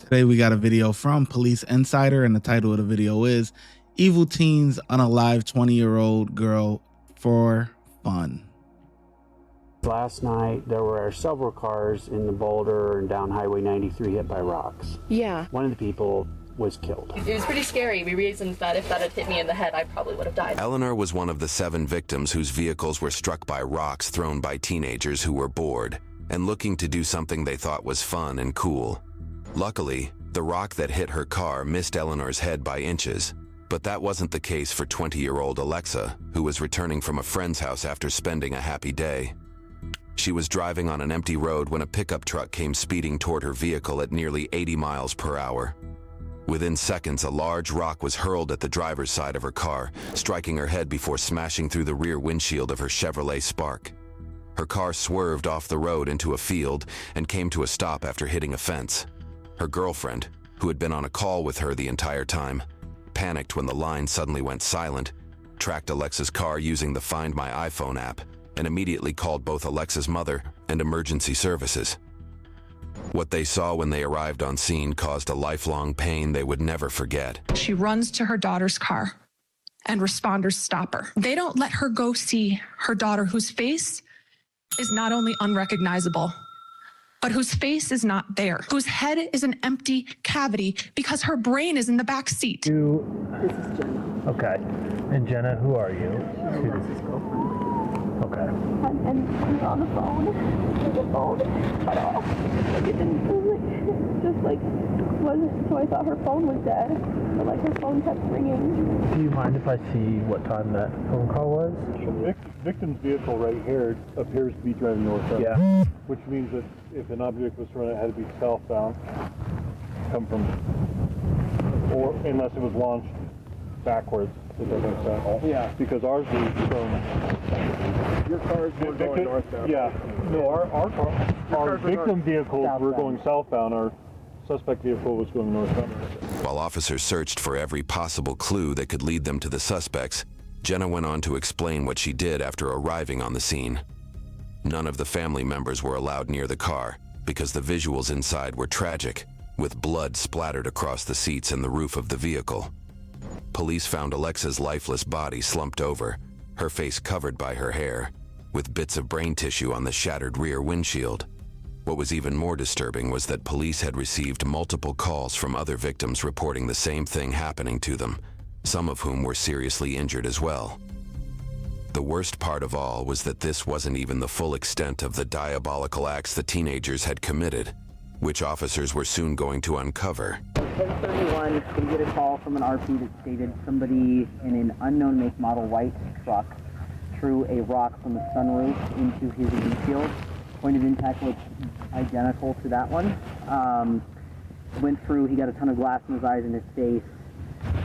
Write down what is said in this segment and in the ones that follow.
Today we got a video from Police Insider, and the title of the video is Evil Teens Unalive 20-year-old Girl for Fun. Last night there were several cars in the Boulder and down Highway 93 hit by rocks. Yeah. One of the people was killed. It was pretty scary. We reasoned that if that had hit me in the head, I probably would have died. Eleanor was one of the 7 victims whose vehicles were struck by rocks thrown by teenagers who were bored and looking to do something they thought was fun and cool. Luckily, the rock that hit her car missed Eleanor's head by inches, but that wasn't the case for 20-year-old Alexa, who was returning from a friend's house after spending a happy day. She was driving on an empty road when a pickup truck came speeding toward her vehicle at nearly 80 miles per hour. Within seconds, a large rock was hurled at the driver's side of her car, striking her head before smashing through the rear windshield of her Chevrolet Spark. Her car swerved off the road into a field and came to a stop after hitting a fence. Her girlfriend, who had been on a call with her the entire time, panicked when the line suddenly went silent, tracked Alexa's car using the Find My iPhone app, and immediately called both Alexa's mother and emergency services. What they saw when they arrived on scene caused a lifelong pain they would never forget. She runs to her daughter's car, and responders stop her. They don't let her go see her daughter, whose face is not only unrecognizable, but whose face is not there, whose head is an empty cavity because her brain is in the back seat. This is Jenna. Okay. And Jenna, who are you? This is his girlfriend. Okay. And he's on the phone. The phone cut off. Like it didn't just like wasn't. So I thought her phone was dead, but like her phone kept ringing. Do you mind if I see what time that phone call was? The victim's vehicle right here appears to be driving northbound. Yeah. Which means that if an object was thrown, it had to be southbound, come from, or unless it was launched backwards. Does that make sense? Yeah. Because ours was from. Your cars were going northbound. Yeah. No, our victim vehicles were going southbound. Our suspect vehicle was going northbound. While officers searched for every possible clue that could lead them to the suspects, Jenna went on to explain what she did after arriving on the scene. None of the family members were allowed near the car because the visuals inside were tragic, with blood splattered across the seats and the roof of the vehicle. Police found Alexa's lifeless body slumped over, her face covered by her hair, with bits of brain tissue on the shattered rear windshield. What was even more disturbing was that police had received multiple calls from other victims reporting the same thing happening to them, some of whom were seriously injured as well. The worst part of all was that this wasn't even the full extent of the diabolical acts the teenagers had committed, which officers were soon going to uncover. 10:31, we get a call from an RP that stated somebody in an unknown make model white truck threw a rock from the sunroof into his windshield. Point of impact was identical to that one. Went through, he got a ton of glass in his eyes and his face,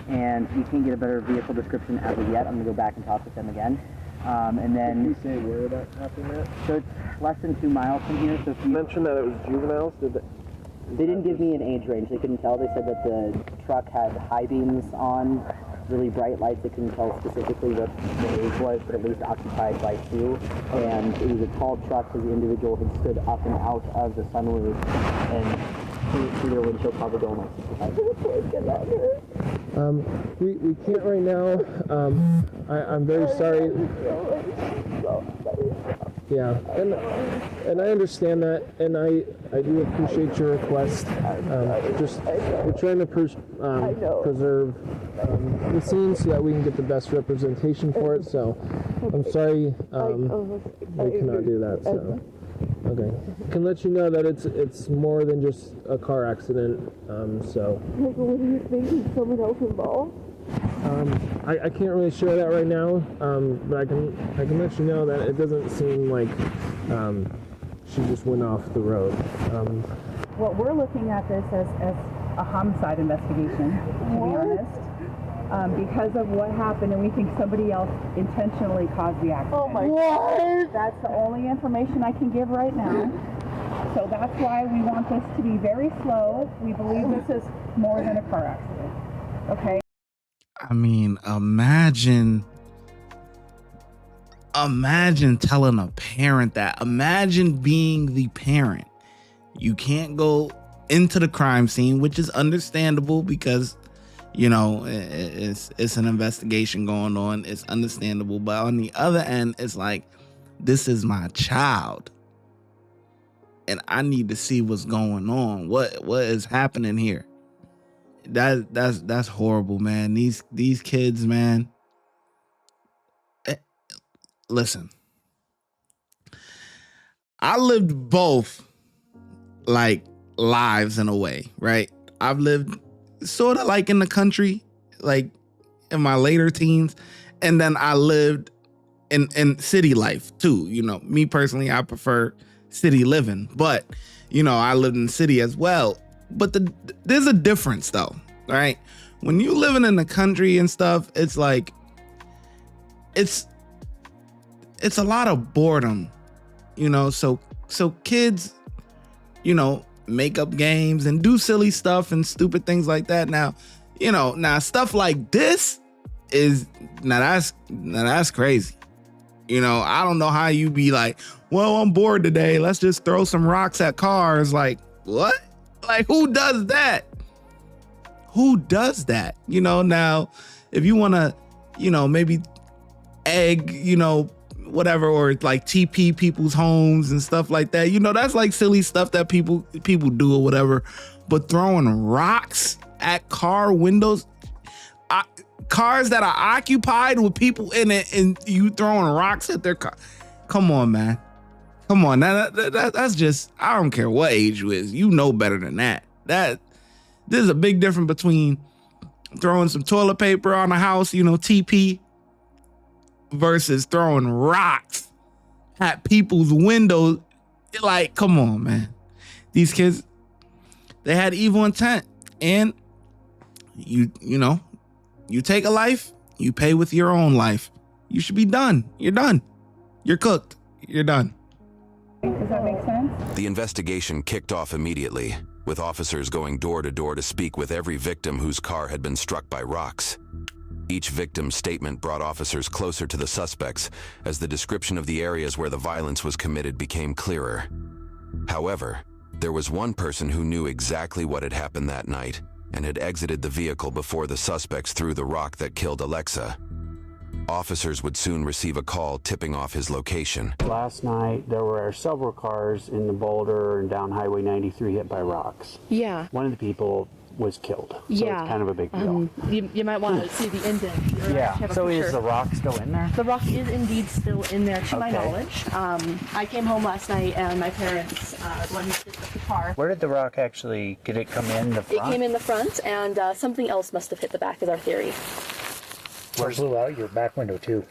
and we can't get a better vehicle description as of yet. I'm going to go back and talk with them again. And then... Did you say where that happened at? So it's less than 2 miles from here. So if you mentioned that it was juveniles. They didn't give me an age range. They couldn't tell. They said that the truck had high beams on, really bright lights. They couldn't tell specifically what the age was, but at least occupied by 2. And it was a tall truck because the individual had stood up and out of the sunroof and through their windshield, probably going like 65. We can't right now. I'm very sorry. Yeah, and I understand that, and I do appreciate your request. Just we're trying to preserve the scene so that we can get the best representation for it. So I'm sorry we cannot do that. So okay, I can let you know that it's more than just a car accident. So. What do you think? Is someone else involved? I can't really share that right now, but I can let you know that it doesn't seem like she just went off the road. Well, we're looking at this as a homicide investigation, to be honest, because of what happened, and we think somebody else intentionally caused the accident. Oh my God! That's the only information I can give right now. So that's why we want this to be very slow. We believe this is more than a car accident. Okay? I mean, imagine telling a parent that. Imagine being the parent. You can't go into the crime scene, which is understandable because, you know, it's an investigation going on. It's understandable. But on the other end, it's like, this is my child, and I need to see what's going on. What is happening here? That's horrible, man. These kids, man. Listen, I lived both like lives in a way, right? I've lived sort of like in the country, like in my later teens, and then I lived in city life too. You know, me personally, I prefer city living, but you know, I lived in the city as well. But there's a difference though, right? When you living in the country and stuff, it's like it's a lot of boredom, you know, so kids, you know, make up games and do silly stuff and stupid things like that. Now, you know, stuff like this is that's crazy. You know, I don't know how you be like, well, I'm bored today, let's just throw some rocks at cars. Like, what? Like, who does that? Who does that? You know, now, if you want to, you know, maybe egg, you know, whatever, or like TP people's homes and stuff like that, you know, that's like silly stuff that people do or whatever. But throwing rocks at car windows, cars that are occupied with people in it, and you throwing rocks at their car. Come on, man. Come on. That's just, I don't care what age you is. You know better than that. There's a big difference between throwing some toilet paper on a house, you know, TP, versus throwing rocks at people's windows. Like, come on, man. These kids, they had evil intent. And you know, you take a life, you pay with your own life. You should be done. You're done. You're cooked. You're done. Does that make sense? The investigation kicked off immediately, with officers going door to door to speak with every victim whose car had been struck by rocks. Each victim's statement brought officers closer to the suspects as the description of the areas where the violence was committed became clearer. However, there was one person who knew exactly what had happened that night and had exited the vehicle before the suspects threw the rock that killed Alexa. Officers would soon receive a call tipping off his location. Last night, there were several cars in the Boulder and down Highway 93 hit by rocks. Yeah. One of the people was killed. So Yeah. it's kind of a big deal. You might want to see the indent. Yeah. So is the rock still in there? The rock is indeed still in there, to my Okay. knowledge. I came home last night, and my parents, when we picked up the car, Where did the rock actually, did it come in the it front? came in the front, and something else must have hit the back, is our theory. What blew out your back window too?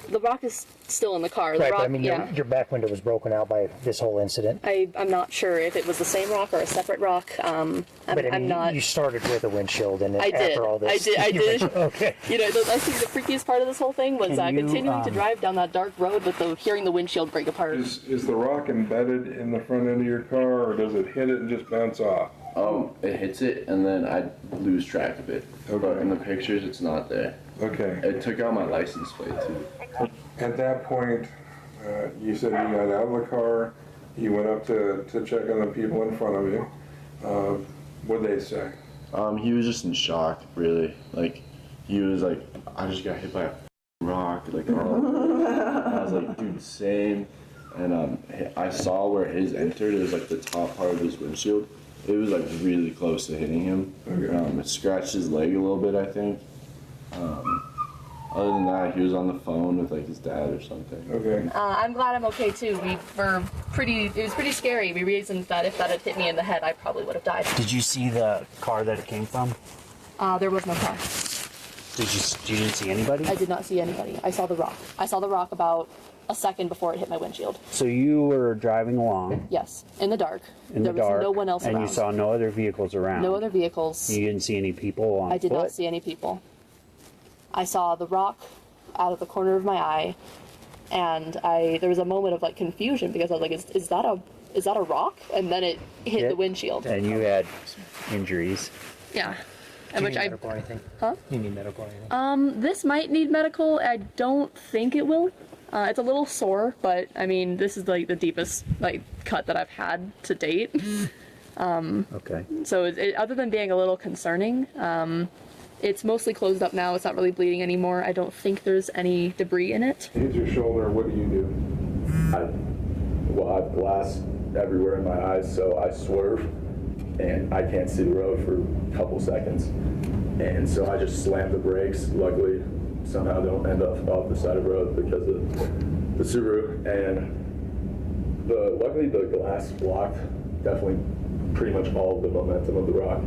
The rock is still in the car. The Right, rock, but I mean, yeah. your back window was broken out by this whole incident. I'm not sure if it was the same rock or a separate rock. But I mean, I'm not. you started with a windshield, and then I did. after all this, I did. Okay. You know, I think the freakiest part of this whole thing was Can you, continuing to drive down that dark road with hearing the windshield break apart. Is the rock embedded in the front end of your car, or does it hit it and just bounce off? It hits it, and then I lose track of it. Okay. But in the pictures, it's not there. Okay. It took out my license plate, too. At that point, you said you got out of the car, you went up to check on the people in front of you. What'd they say? He was just in shock, really. Like, he was like, I just got hit by a rock. Like, oh. I was like, dude, same. And I saw where his entered. It was like the top part of his windshield. It was like really close to hitting him. Okay. It scratched his leg a little bit, I think. Other than that, he was on the phone with like his dad or something. Okay. I'm glad I'm okay too. It was pretty scary. We reasoned that if that had hit me in the head, I probably would have died. Did you see the car that it came from? There was no car. You didn't see anybody? I did not see anybody. I saw the rock. I saw the rock about a second before it hit my windshield. So you were driving along. Yes, in the dark. There was no one else and around. you saw no other vehicles around. No other vehicles. You didn't see any people on I did foot? not see any people. I saw the rock out of the corner of my eye, and there was a moment of like confusion because I was like, is that a rock? And then it hit the windshield. And you had injuries. Yeah. Do you need medical or anything? Huh? You need medical or anything? This might need medical. I don't think it will. It's a little sore, but I mean, this is like the deepest like cut that I've had to date. Okay. So other than being a little concerning, it's mostly closed up now. It's not really bleeding anymore. I don't think there's any debris in it. Hits your shoulder, what do you do? I have glass everywhere in my eyes, so I swerve, and I can't see the road for a couple seconds. And so I just slam the brakes. Luckily, somehow don't end up off the side of the road because of the Subaru. And luckily the glass blocked definitely pretty much all of the momentum of the rock,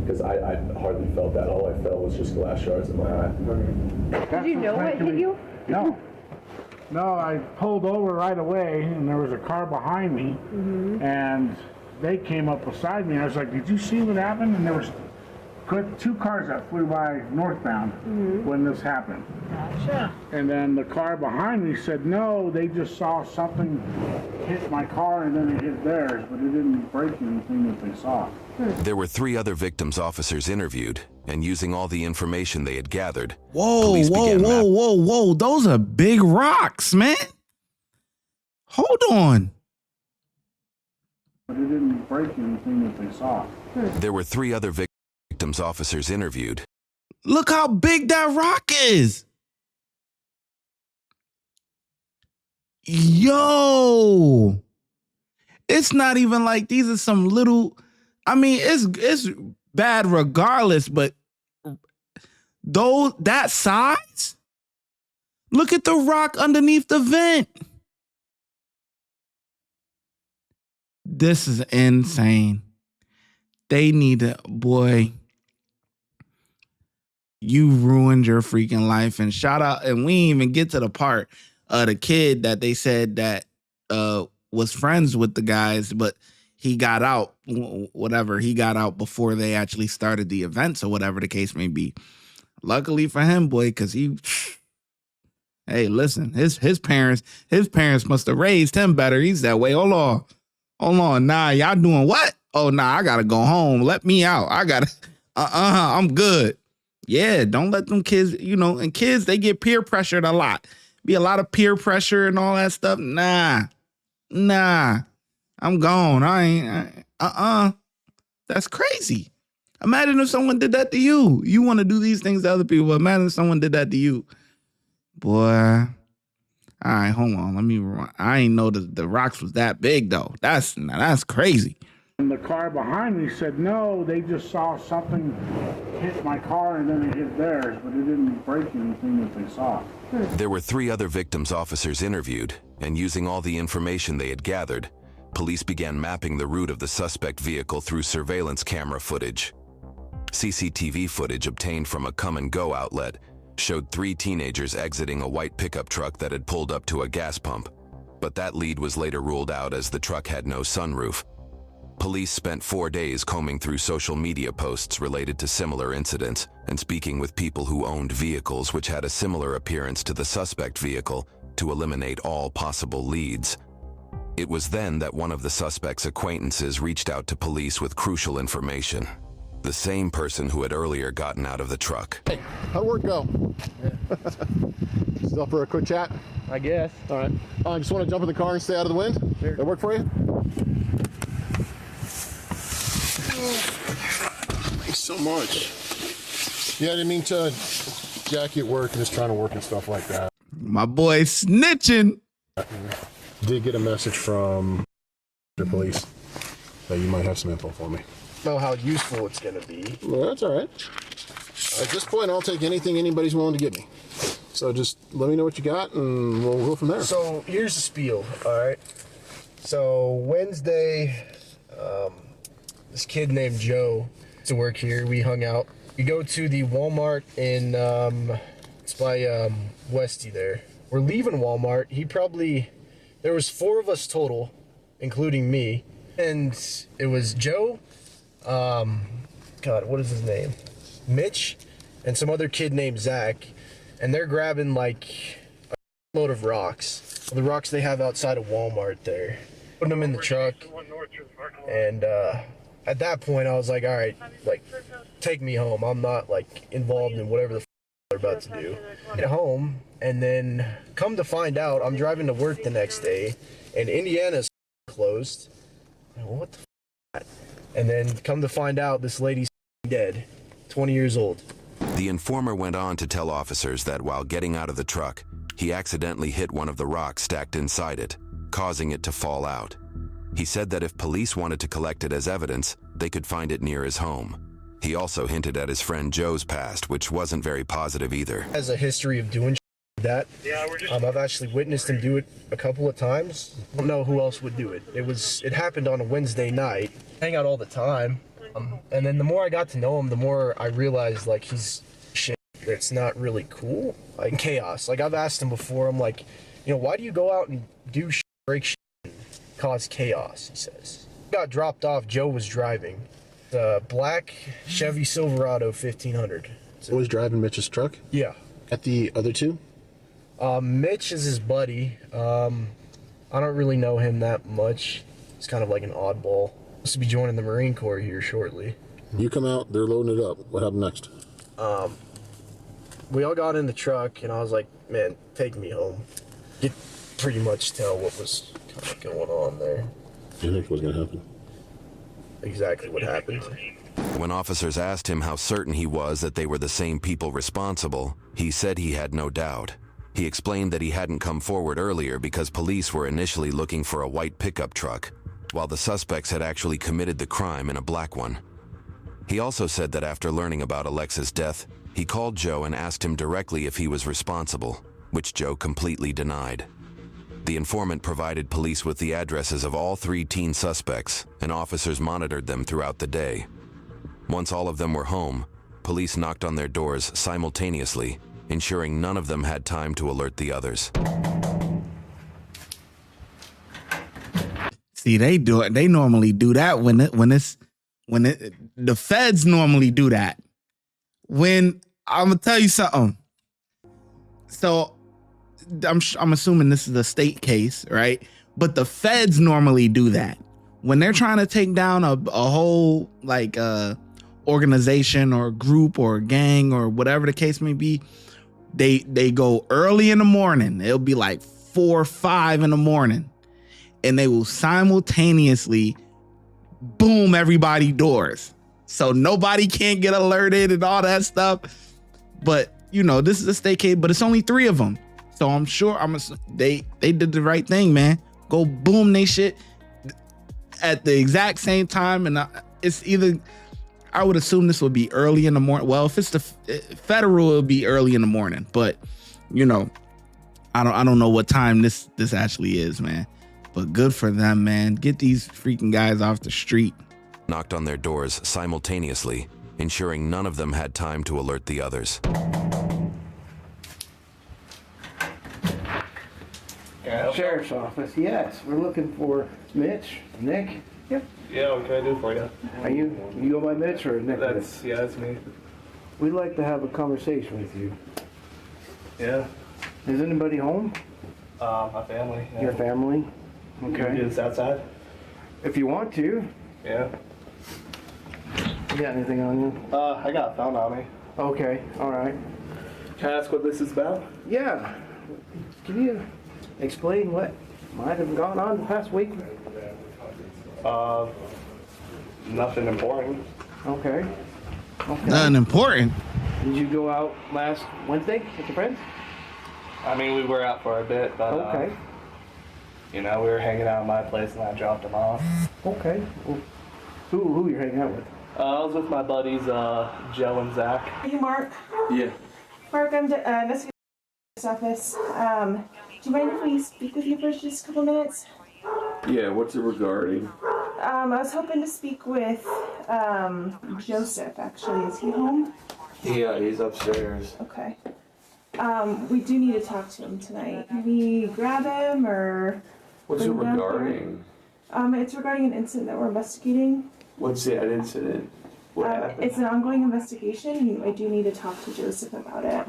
because I hardly felt that. All I felt was just glass shards in my eye. Did you know what hit you? No. No, I pulled over right away, and there was a car behind me, and they came up beside me. I was like, did you see what happened? And there was two cars that flew by northbound when this happened. Gotcha. And then the car behind me said, no, they just saw something hit my car and then it hit theirs, but it didn't break anything that they saw. There were 3 other victims officers interviewed, and using all the information they had gathered, Whoa, whoa. Those are big rocks, man. Hold on. But it didn't break anything that they saw. There were 3 other victims officers interviewed. Look how big that rock is. Yo. It's not even like these are some little, I mean, it's bad regardless, but that size? Look at the rock underneath the vent. This is insane. They need to, boy, you ruined your freaking life. And shout out, and we didn't even get to the part of the kid that they said that was friends with the guys, but he got out, whatever. He got out before they actually started the events or whatever the case may be. Luckily for him, boy, because hey, listen, his parents must have raised him better. He's that way. Hold on. Nah, y'all doing what? Oh, nah, I gotta go home. Let me out. I gotta, I'm good. Yeah, don't let them kids, and kids, they get peer pressured a lot. Be a lot of peer pressure and all that stuff. Nah, I'm gone. That's crazy. Imagine if someone did that to you. You want to do these things to other people, but imagine if someone did that to you. Boy. All right, hold on. Let me rewind. I ain't know the rocks was that big, though. That's crazy. And the car behind me said, no, they just saw something hit my car and then it hit theirs, but it didn't break anything that they saw. There were 3 other victims officers interviewed, and using all the information they had gathered, police began mapping the route of the suspect vehicle through surveillance camera footage. CCTV footage obtained from a come-and-go outlet showed 3 teenagers exiting a white pickup truck that had pulled up to a gas pump, but that lead was later ruled out as the truck had no sunroof. Police spent 4 days combing through social media posts related to similar incidents and speaking with people who owned vehicles which had a similar appearance to the suspect vehicle to eliminate all possible leads. It was then that one of the suspect's acquaintances reached out to police with crucial information. The same person who had earlier gotten out of the truck. Hey, how'd work go? Still for a quick chat? I guess. All right. I just want to jump in the car and stay out of the wind. Sure. That work for you? Thanks so much. Yeah, I didn't mean to jack you at work and just trying to work and stuff like that. My boy snitching. Did get a message from the police that you might have some info for me. Know how useful it's gonna be. Well, that's all right. At this point, I'll take anything anybody's willing to give me. So just let me know what you got, and we'll go from there. So here's the spiel, all right? So Wednesday, this kid named Joe to work here. We hung out. We go to the Walmart in, it's by Westy there. We're leaving Walmart. There was 4 of us total, including me. And it was Joe, God, what is his name? Mitch, and some other kid named Zach. And they're grabbing like a load of rocks. The rocks they have outside of Walmart there. Putting them in the truck. And at that point I was like, all right, like, take me home. I'm not like involved in whatever the they're about to do. Get home, and then come to find out, I'm driving to work the next day, and Indiana's closed. What the And then come to find out, this lady's dead, 20 years old. The informer went on to tell officers that while getting out of the truck, he accidentally hit one of the rocks stacked inside it, causing it to fall out. He said that if police wanted to collect it as evidence, they could find it near his home. He also hinted at his friend Joe's past, which wasn't very positive either. He has a history of doing like that. I've actually witnessed him do it a couple of times. I don't know who else would do it. It happened on a Wednesday night. Hang out all the time. And then the more I got to know him, the more I realized like he's shit that's not really cool. Like chaos. Like I've asked him before, I'm like, you know, why do you go out and do shit, break shit, and cause chaos, he says. Got dropped off, Joe was driving. The black Chevy Silverado 1500. So was driving Mitch's truck? Yeah. At the other two? Mitch is his buddy. I don't really know him that much. He's kind of like an oddball. Supposed to be joining the Marine Corps here shortly. You come out, they're loading it up. What happened next? We all got in the truck, and I was like, man, take me home. You could pretty much tell what was kind of going on there. You think was going to happen? Exactly what happened. When officers asked him how certain he was that they were the same people responsible, he said he had no doubt. He explained that he hadn't come forward earlier because police were initially looking for a white pickup truck, while the suspects had actually committed the crime in a black one. He also said that after learning about Alexa's death, he called Joe and asked him directly if he was responsible, which Joe completely denied. The informant provided police with the addresses of all 3 teen suspects, and officers monitored them throughout the day. Once all of them were home, police knocked on their doors simultaneously, ensuring none of them had time to alert the others. See, they do it. They normally do that when the feds normally do that. When I'm gonna tell you something. So I'm assuming this is a state case, right? But the feds normally do that when they're trying to take down a whole like organization or group or gang or whatever the case may be. They go early in the morning. It'll be like 4 or 5 in the morning, and they will simultaneously boom everybody's doors, so nobody can't get alerted and all that stuff. But you know, this is a state case, but it's only 3 of them. So I'm sure they did the right thing, man. Go boom they shit at the exact same time, and it's either, I would assume this would be early in the morning. Well, if it's the federal, it'll be early in the morning. But you know, I don't know what time this actually is, man. But good for them, man. Get these freaking guys off the street. Knocked on their doors simultaneously, ensuring none of them had time to alert the others. Sheriff's office, yes. We're looking for Mitch. Nick? Yep. Yeah, what can I do for you? Are you go by Mitch or Nick? That's me. We'd like to have a conversation with you. Yeah. Is anybody home? My family. Yeah. Your family? Can Okay. we do this outside? If you want to. Yeah. You got anything on you? I got a phone on me. Okay, alright. Can I ask what this is about? Yeah. Can you explain what might have gone on the past week? Nothing important. Okay. Nothing important. Did you go out last Wednesday with your friends? I mean, we were out for a bit, but Okay. You know, we were hanging out at my place and I dropped them off. Okay. Well, who you're hanging out with? I was with my buddies, Joe and Zach. Hey, Mark. Yeah. Mark, I'm investigating the office. Do you mind if we speak with you for just a couple minutes? Yeah, what's it regarding? I was hoping to speak with Joseph, actually. Is he home? Yeah, he's upstairs. Okay. We do need to talk to him tonight. Can we grab him or... What's it bring him down regarding? here? It's regarding an incident that we're investigating. What's that incident? What happened? It's an ongoing investigation, and I do need to talk to Joseph about it.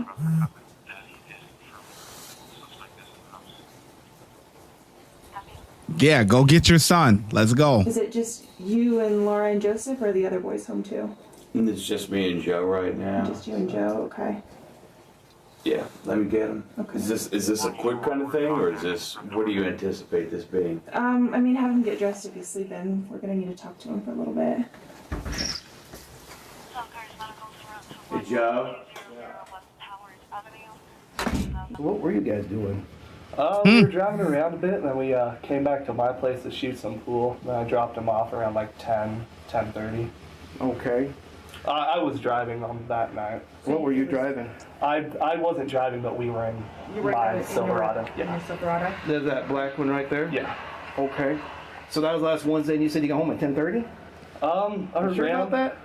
Yeah, go get your son. Let's go. Is it just you and Laura and Joseph, or are the other boys home too? It's just me and Joe right now. Just you and Joe, okay. Yeah, let me get him. Okay. Is this a quick kind of thing, or is this, what do you anticipate this being? I mean, have him get dressed if he's sleeping. We're gonna need to talk to him for a little bit. Hey, Joe? What were you guys doing? We were driving around a bit, and then we came back to my place to shoot some pool. Then I dropped him off around like 10:30. Okay. I was driving on that night. What were you driving? I wasn't driving, but we were in my Silverado. Yeah. Silverado. There's that black one right there? Yeah. Okay. So that was last Wednesday, and you said you got home at 10:30? Are you sure about that?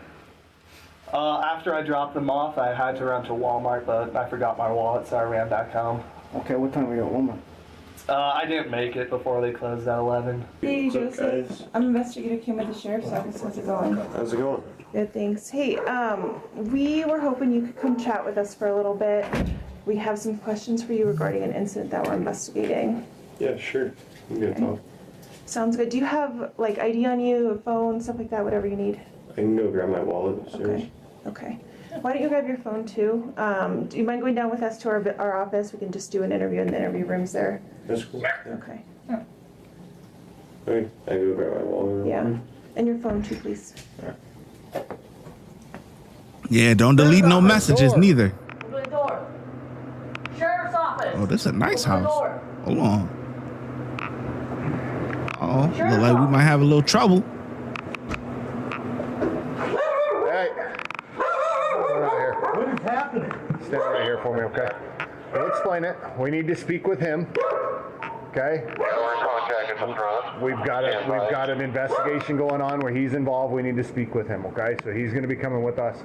After I dropped them off, I had to run to Walmart, but I forgot my wallet, so I ran back home. Okay, what time were you at Walmart? I didn't make it before they closed at 11. Hey, Joseph. I'm Investigator Kim at the Sheriff's Office. How's it going? How's it going? Good, thanks. Hey, we were hoping you could come chat with us for a little bit. We have some questions for you regarding an incident that we're investigating. Yeah, sure. I'm gonna talk. Sounds good. Do you have, like, ID on you, a phone, stuff like that, whatever you need? I can go grab my wallet upstairs. Okay. Why don't you grab your phone, too? Do you mind going down with us to our office? We can just do an interview in the interview rooms there. That's cool. Okay. Okay, I go grab my wallet. Yeah. And your phone, too, please. Yeah, don't delete no messages neither. Open the door. Sheriff's office. Oh, this is a nice Open the house. door. Hold on. Oh, look like we might have a little trouble. Hey. Stand right here. What is happening? Stand right here for me, okay? We'll explain it. We need to speak with him. Okay? We've got an investigation going on where he's involved. We need to speak with him, okay? So he's going to be coming with us.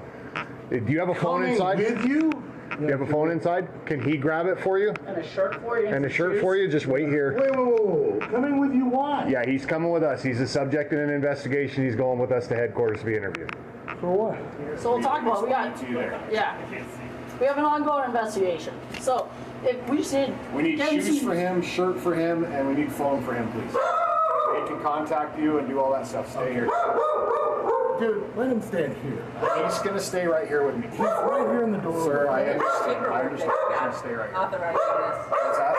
Do you have a phone inside? With you? Do you have a phone inside? Can he grab it for you? And a shirt for you. And a shirt for you? Just wait here. Whoa. Coming with you, why? Yeah, he's coming with us. He's a subject in an investigation. He's going with us to headquarters to be interviewed. For what? So we'll talk about it. We have an ongoing investigation. So if we just need. We need shoes for him, shirt for him, and we need phone for him, please. He can contact you and do all that stuff. Stay here. Dude, let him stand here. He's gonna stay right here with me. He's right here in the door. Sir, I understand. I understand. He's gonna stay right here. Authorizing this. What's that?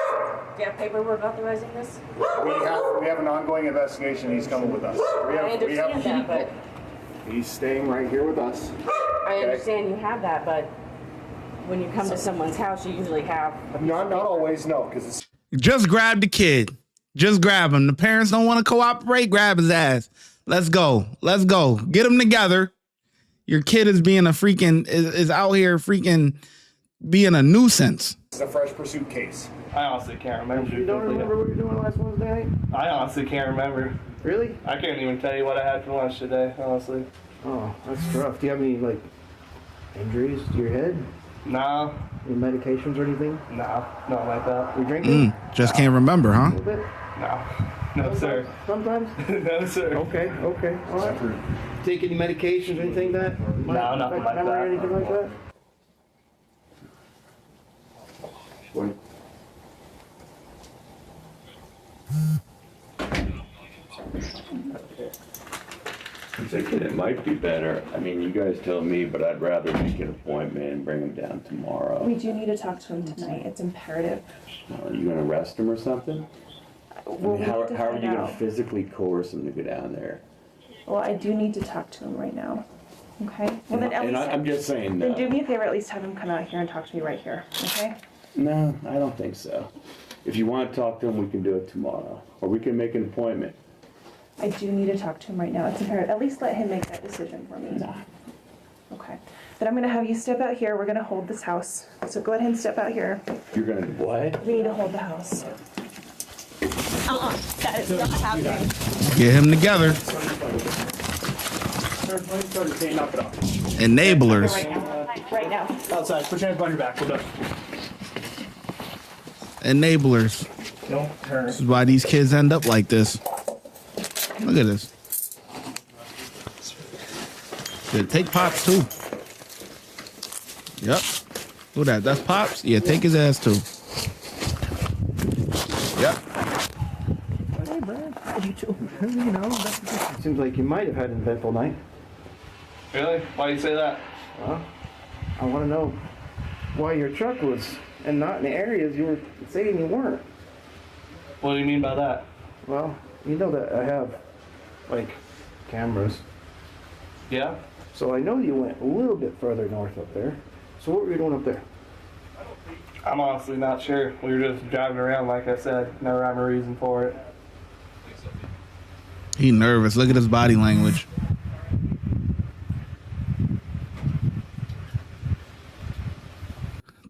Do you have paperwork authorizing this? We have an ongoing investigation. He's coming with us. I understand that, but. He's staying right here with us. I understand you have that, but when you come to someone's house, you usually have. Not always, no, because it's. Just grab the kid. Just grab him. The parents don't want to cooperate. Grab his ass. Let's go. Let's go. Get them together. Your kid is being is out here freaking being a nuisance. It's a fresh pursuit case. I honestly can't remember. You don't remember what you were doing last Wednesday night? I honestly can't remember. Really? I can't even tell you what I had for lunch today, honestly. Oh, that's rough. Do you have any, like, injuries to your head? No. Any medications or anything? No, not like that. You drinking? Just can't remember, huh? A little bit? No. No, sir. Sometimes? No, sir. Okay. All right. Take any medications or anything like that? No, nothing like memory that. or anything like that? What? I'm thinking it might be better. I mean, you guys tell me, but I'd rather make an appointment and bring him down tomorrow. We do need to talk to him tonight. It's imperative. Are you gonna arrest him or something? Well, how we need to are find you gonna out. physically coerce him to go down there? Well, I do need to talk to him right now. Okay? Well, then at And least. I'm just saying Then no. do me a favor, at least have him come out here and talk to me right here. Okay? No, I don't think so. If you want to talk to him, we can do it tomorrow, or we can make an appointment. I do need to talk to him right now. It's imperative. At least let him make that decision for me. Nah. Okay. Then I'm going to have you step out here. We're going to hold this house. So go ahead and step out here. You're gonna do what? We need to hold the house. That is not happening. Get him together. Enablers. Right now. Outside. Put your hands behind your back. We're done. Enablers. Don't turn. This is why these kids end up like this. Look at this. Yeah, take Pops too. Yep. Who that? That's Pops? Yeah, take his ass too. Yep. Hey, Brad. How you doing? You know, it seems like you might have had an eventful night. Really? Why do you say that? Well, I want to know why your truck was, and not in the areas you were saying you weren't. What do you mean by that? Well, you know that I have, like, cameras. Yeah? So I know you went a little bit further north up there. So what were you doing up there? I'm honestly not sure. We were just driving around, like I said. Never have a reason for it. He nervous. Look at his body language.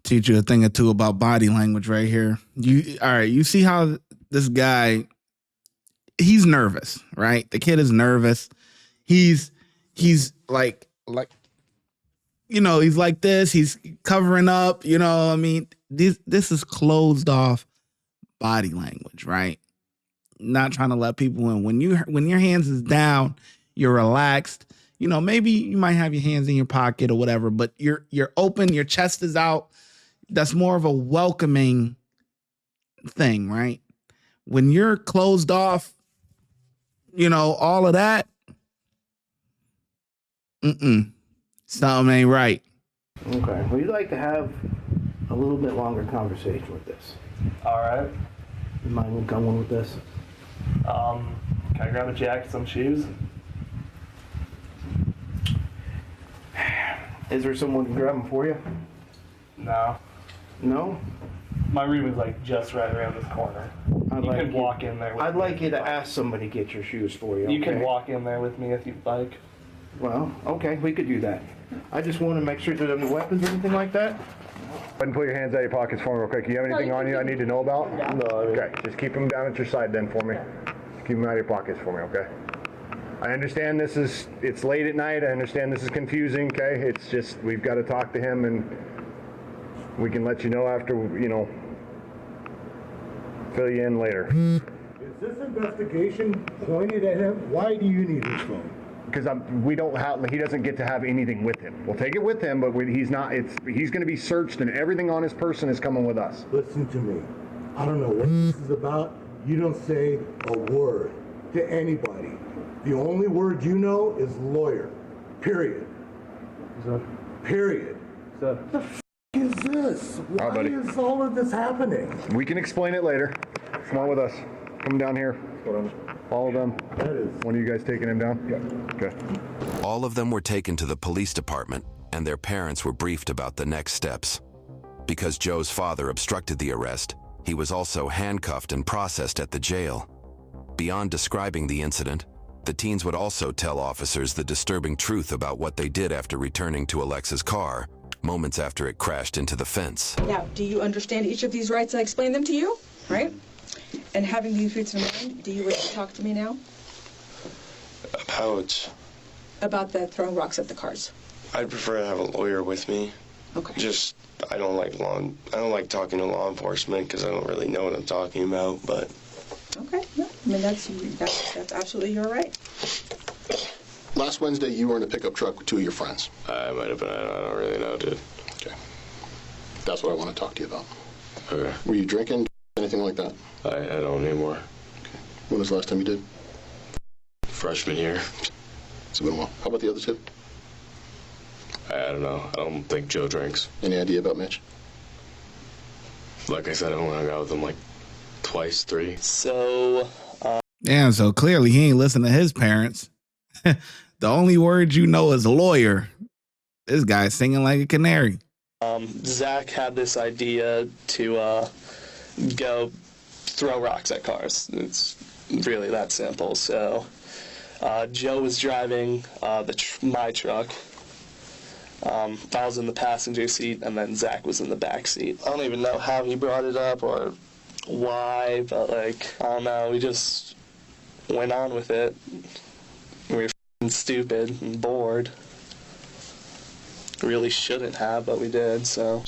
Teach you a thing or two about body language right here. All right, you see how this guy, he's nervous, right? The kid is nervous. He's like, you know, he's like this. He's covering up, you know, I mean, this is closed off body language, right? Not trying to let people in. When your hands is down, you're relaxed. You know, maybe you might have your hands in your pocket or whatever, but you're open, your chest is out. That's more of a welcoming thing, right? When you're closed off, you know, all of that, something ain't right. Okay. Well, you'd like to have a little bit longer conversation with this. All right. You mind going with this? Can I grab a jacket, some shoes? Is there someone who can grab them for you? No. No? My room is like just right around this corner. You can walk in there with I'd me like you to ask somebody to get your shoes for you. You can okay? walk in there with me if you'd like. Well, okay, we could do that. I just want to make sure that there are no weapons or anything like that. Go ahead and put your hands out of your pockets for me real quick. Do you have anything on you I need to know about? No. Okay, just keep them down at your side then for me. Keep them out of your pockets for me, okay? I understand it's late at night. I understand this is confusing, okay? It's just, we've got to talk to him and we can let you know after, you know, fill you in later. Is this investigation pointed at him? Why do you need his phone? Because he doesn't get to have anything with him. We'll take it with him, but he's going to be searched and everything on his person is coming with us. Listen to me. I don't know what this is about. You don't say a word to anybody. The only word you know is lawyer. Period. Period. The f is this? Why is all of this happening? We can explain it later. Come on with us. Come down here. Follow them. One of you guys taking him down? Yeah. Okay. All of them were taken to the police department, and their parents were briefed about the next steps. Because Joe's father obstructed the arrest, he was also handcuffed and processed at the jail. Beyond describing the incident, the teens would also tell officers the disturbing truth about what they did after returning to Alexa's car, moments after it crashed into the fence. Now, do you understand each of these rights? I explained them to you, right? And having these peace of mind, do you wish to talk to me now? About the throwing rocks at the cars. I'd prefer to have a lawyer with me. Okay. Just, I don't like talking to law enforcement because I don't really know what I'm talking about, but... Okay, no, I mean, that's absolutely your right. Last Wednesday, you were in a pickup truck with two of your friends. I might have been, I don't really know, dude. Okay. That's what I want to talk to you about. Okay. Were you drinking, anything like that? I don't anymore. Okay. When was the last time you did? Freshman year. It's been a while. How about the other two? I don't know. I don't think Joe drinks. Any idea about Mitch? Like I said, I only hung out with him like twice, 3. So, Damn, so clearly he ain't listen to his parents. The only word you know is lawyer. This guy's singing like a canary. Zach had this idea to go throw rocks at cars. It's really that simple. So Joe was driving my truck. I was in the passenger seat, and then Zach was in the back seat. I don't even know how he brought it up or why, but like, I don't know. We just went on with it. We were f***ing stupid and bored. Really shouldn't have, but we did. So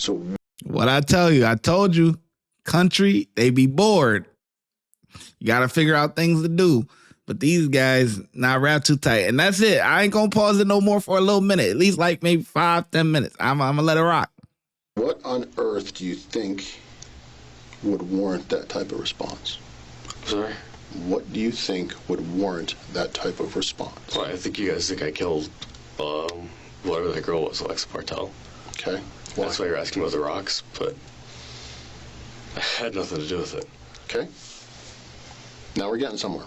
what I tell you, I told you, country, they be bored. You got to figure out things to do. But these guys not wrapped too tight. And that's it. I ain't going to pause it no more for a little minute. At least like maybe 5-10 minutes. I'm going to let it rock. What on earth do you think would warrant that type of response? Sorry? What do you think would warrant that type of response? Well, I think you guys think I killed whatever that girl was, Alexa Bartel. Okay. That's why you're asking about the rocks, but I had nothing to do with it. Okay. Now we're getting somewhere.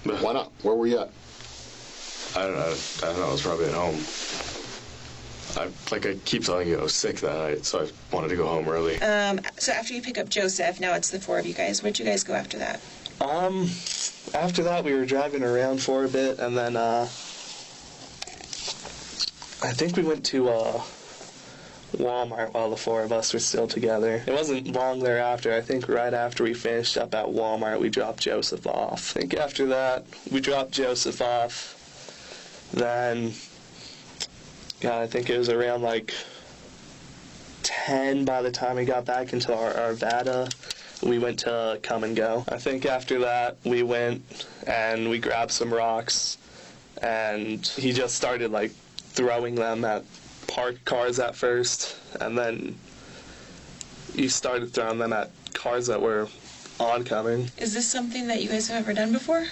Why not? Where were you at? I don't know. I was probably at home. I keep telling you, I was sick that night, so I wanted to go home early. So after you pick up Joseph, now it's the 4 of you guys. Where'd you guys go after that? After that, we were driving around for a bit, and then, I think we went to, Walmart while the 4 of us were still together. It wasn't long thereafter. I think right after we finished up at Walmart, we dropped Joseph off. I think after that, we dropped Joseph off. Then, God, I think it was around 10 by the time we got back into our Arvada. We went to Come and Go. I think after that, we went and we grabbed some rocks, and he just started throwing them at parked cars at first, and then he started throwing them at cars that were oncoming. Is this something that you guys have ever done before?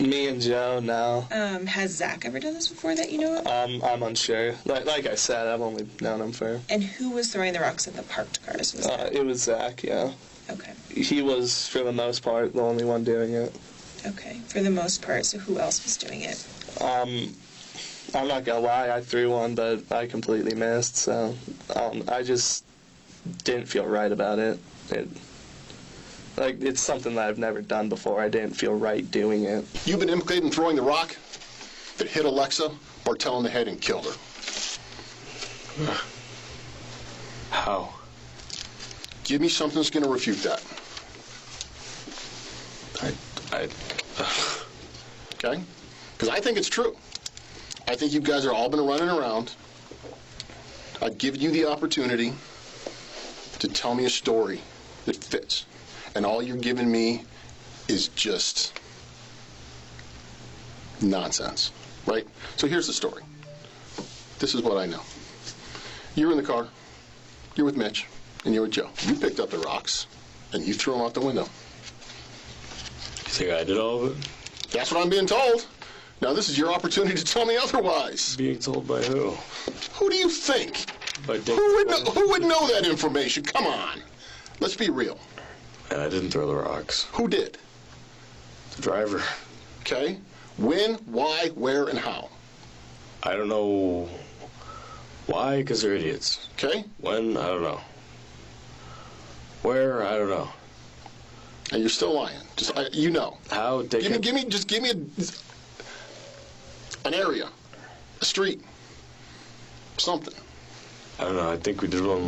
Me and Joe, no. Has Zach ever done this before that you know of? I'm unsure. Like I said, I've only known him for... And who was throwing the rocks at the parked cars? Was that? It was Zach, yeah. Okay. He was, for the most part, the only one doing it. Okay, for the most part. So who else was doing it? I'm not gonna lie, I threw one, but I completely missed, so I just didn't feel right about it. It's something that I've never done before. I didn't feel right doing it. You've been implicated in throwing the rock that hit Alexa, Bartell in the head, and killed her. How? Give me something that's going to refute that. Okay? Because I think it's true. I think you guys are all been running around. I've given you the opportunity to tell me a story that fits. And all you're giving me is just nonsense, right? So here's the story. This is what I know. You're in the car, you're with Mitch, and you're with Joe. You picked up the rocks, and you threw them out the window. You think I did all of it? That's what I'm being told. Now this is your opportunity to tell me otherwise. Being told by who? Who do you think? By Dick. Who would know that information? Come on. Let's be real. And I didn't throw the rocks. Who did? The driver. Okay. When, why, where, and how? I don't know why, because they're idiots. Okay. When, I don't know. Where, I don't know. And you're still lying. Just you know. How? Give me an area, a street, something. I don't know. I think we did one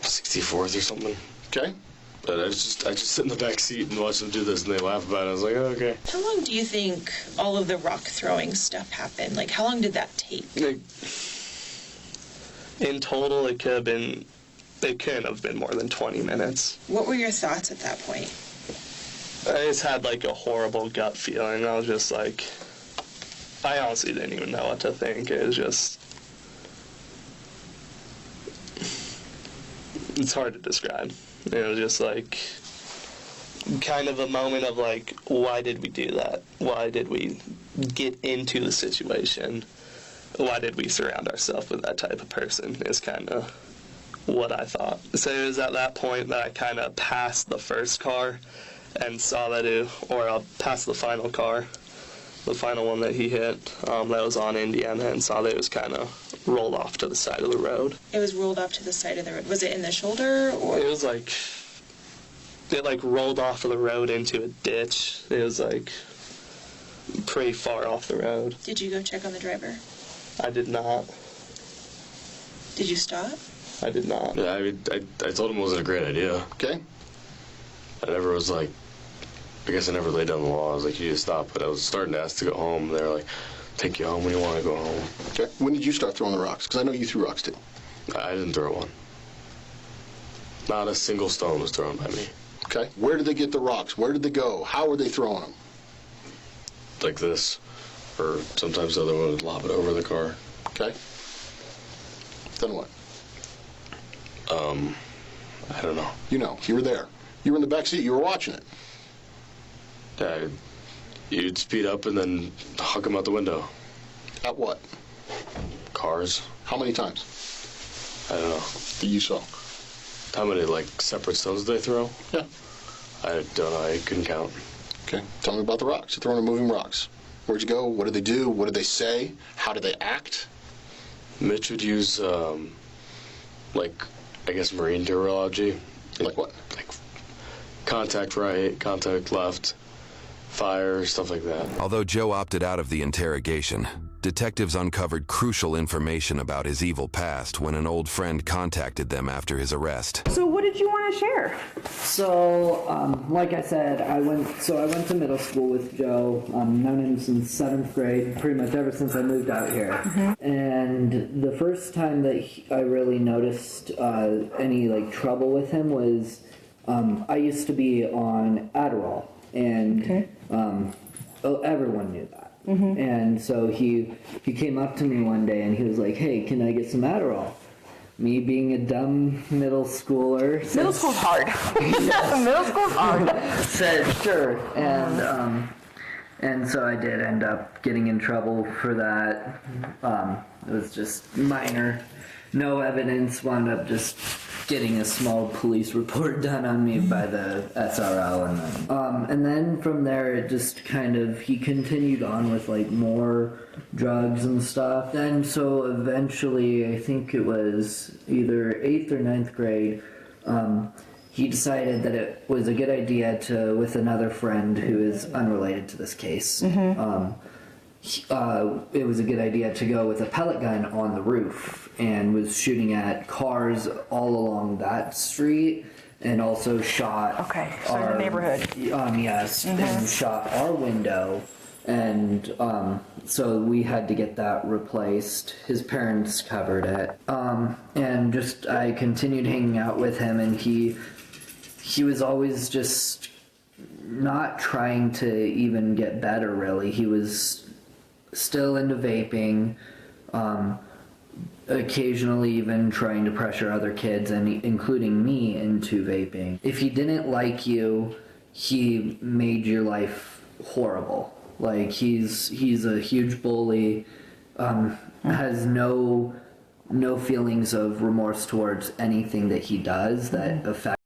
64th or something. Okay. But I just sit in the back seat and watch them do this, and they laugh about it. I was like, oh, okay. How long do you think all of the rock throwing stuff happened? How long did that take? In total, it couldn't have been more than 20 minutes. What were your thoughts at that point? I just had a horrible gut feeling. I was just I honestly didn't even know what to think. It was just, it's hard to describe. It was just kind of a moment of why did we do that? Why did we get into the situation? Why did we surround ourselves with that type of person is kind of what I thought. So it was at that point that I kind of passed the first car and saw that passed the final car, the final one that he hit, that was on Indiana, and saw that it was kind of rolled off to the side of the road. It was rolled off to the side of the road. Was it in the shoulder, or? It was it rolled off of the road into a ditch. It was pretty far off the road. Did you go check on the driver? I did not. Did you stop? I did not. Yeah, I told him it wasn't a great idea. Okay. I never was I guess I never laid down the law. I was like, you need to stop. But I was starting to ask to go home. They were like, take you home when you want to go home. Okay. When did you start throwing the rocks? Because I know you threw rocks too. I didn't throw one. Not a single stone was thrown by me. Okay. Where did they get the rocks? Where did they go? How were they throwing them? Like this. Or sometimes the other one would lob it over the car. Okay. Then what? I don't know. You know, you were there. You were in the back seat. You were watching it. Yeah, you'd speed up and then huck them out the window. At what? Cars. How many times? I don't know. That you saw? How many, like, separate stones did they throw? Yeah. I don't know. I couldn't count. Okay. Tell me about the rocks. You're throwing and moving rocks. Where'd you go? What did they do? What did they say? How did they act? Mitch would use, like, I guess marine terminology. Like what? Like contact right, contact left, fire, stuff like that. Although Joe opted out of the interrogation, detectives uncovered crucial information about his evil past when an old friend contacted them after his arrest. So what did you want to share? So, like I said, I went to middle school with Joe. Known him since 7th grade, pretty much ever since I moved out here. And the first time that I really noticed any like trouble with him was I used to be on Adderall, and everyone knew that. And so he came up to me one day and he was like, "Hey, can I get some Adderall?" Me being a dumb middle schooler. Middle school's hard. Middle school's hard. Said sure, and so I did end up getting in trouble for that. It was just minor, no evidence. Wound up just getting a small police report done on me by the SRO, and then from there it just kind of, he continued on with like more drugs and stuff. Then so eventually, I think it was either 8th or 9th grade, he decided that it was a good idea to, with another friend who is unrelated to this case, it was a good idea to go with a pellet gun on the roof, and was shooting at cars all along that street, and also shot so in the neighborhood. Yes, and shot our window, and so we had to get that replaced. His parents covered it, and just I continued hanging out with him, and he was always just not trying to even get better, really. He was still into vaping, occasionally even trying to pressure other kids, and including me, into vaping. If he didn't like you, he made your life horrible. Like, he's a huge bully, has no feelings of remorse towards anything that he does that affects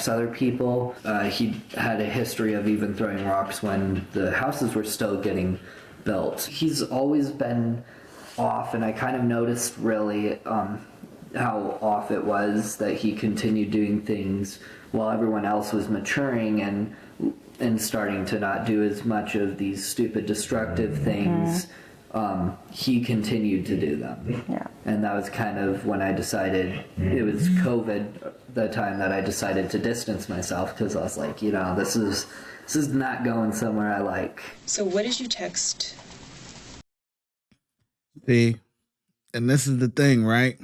other people. He had a history of even throwing rocks when the houses were still getting built. He's always been off, and I kind of noticed really how off it was that he continued doing things while everyone else was maturing and starting to not do as much of these stupid destructive things. He continued to do them. And that was kind of when I decided, it was COVID, the time that I decided to distance myself, because I was like, this is not going somewhere I like. So what did you text? See, and this is the thing, right?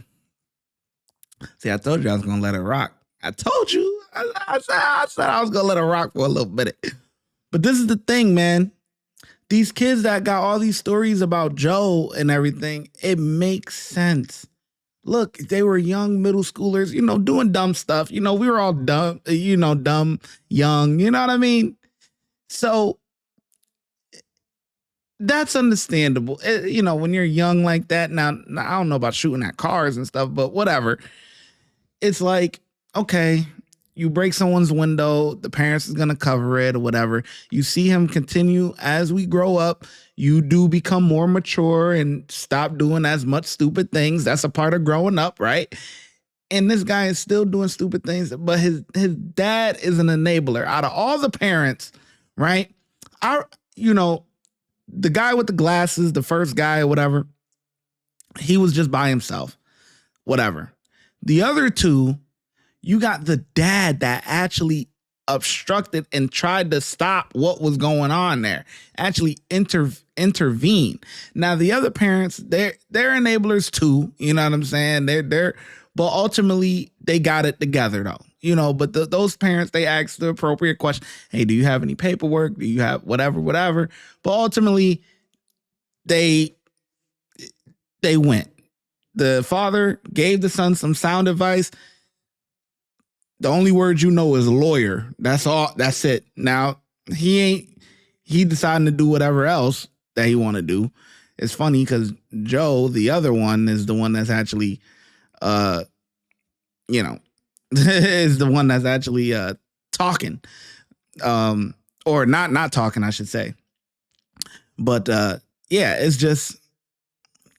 See, I told you I was going to let it rock. I told you. I said I was going to let it rock for a little bit. But this is the thing, man. These kids that got all these stories about Joe and everything, it makes sense. Look, they were young middle schoolers, doing dumb stuff. We were all dumb, dumb, young, you know what I mean? So that's understandable. When you're young like that, now I don't know about shooting at cars and stuff, but whatever. It's like, okay, you break someone's window, the parents is going to cover it or whatever. You see him continue as we grow up. You do become more mature and stop doing as much stupid things. That's a part of growing up, right? And this guy is still doing stupid things, but his dad is an enabler. Out of all the parents, right? The guy with the glasses, the first guy or whatever, he was just by himself, whatever. The other two, you got the dad that actually obstructed and tried to stop what was going on there, actually intervene. Now, the other parents, they're enablers too, you know what I'm saying? But ultimately, they got it together though, but those parents, they asked the appropriate question. Hey, do you have any paperwork? Do you have whatever? But ultimately, they went. The father gave the son some sound advice. The only word is lawyer. That's all. That's it. Now, he deciding to do whatever else that he want to do. It's funny because Joe, the other one, is the one that's actually you know, is the one that's actually talking. Or not talking, I should say. But yeah, it's just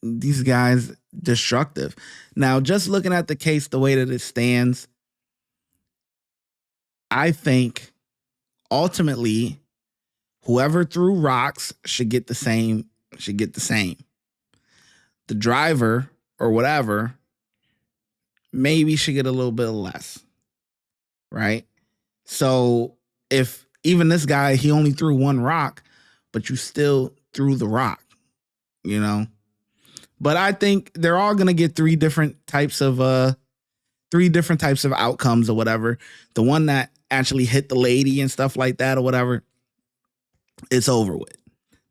these guys destructive. Now, just looking at the case the way that it stands, I think ultimately whoever threw rocks should get the same. The driver or whatever maybe should get a little bit less. Right? So if even this guy, he only threw one rock, but you still threw the rock, you know? But I think they're all going to get three different types of outcomes or whatever. The one that actually hit the lady and stuff like that or whatever, it's over with.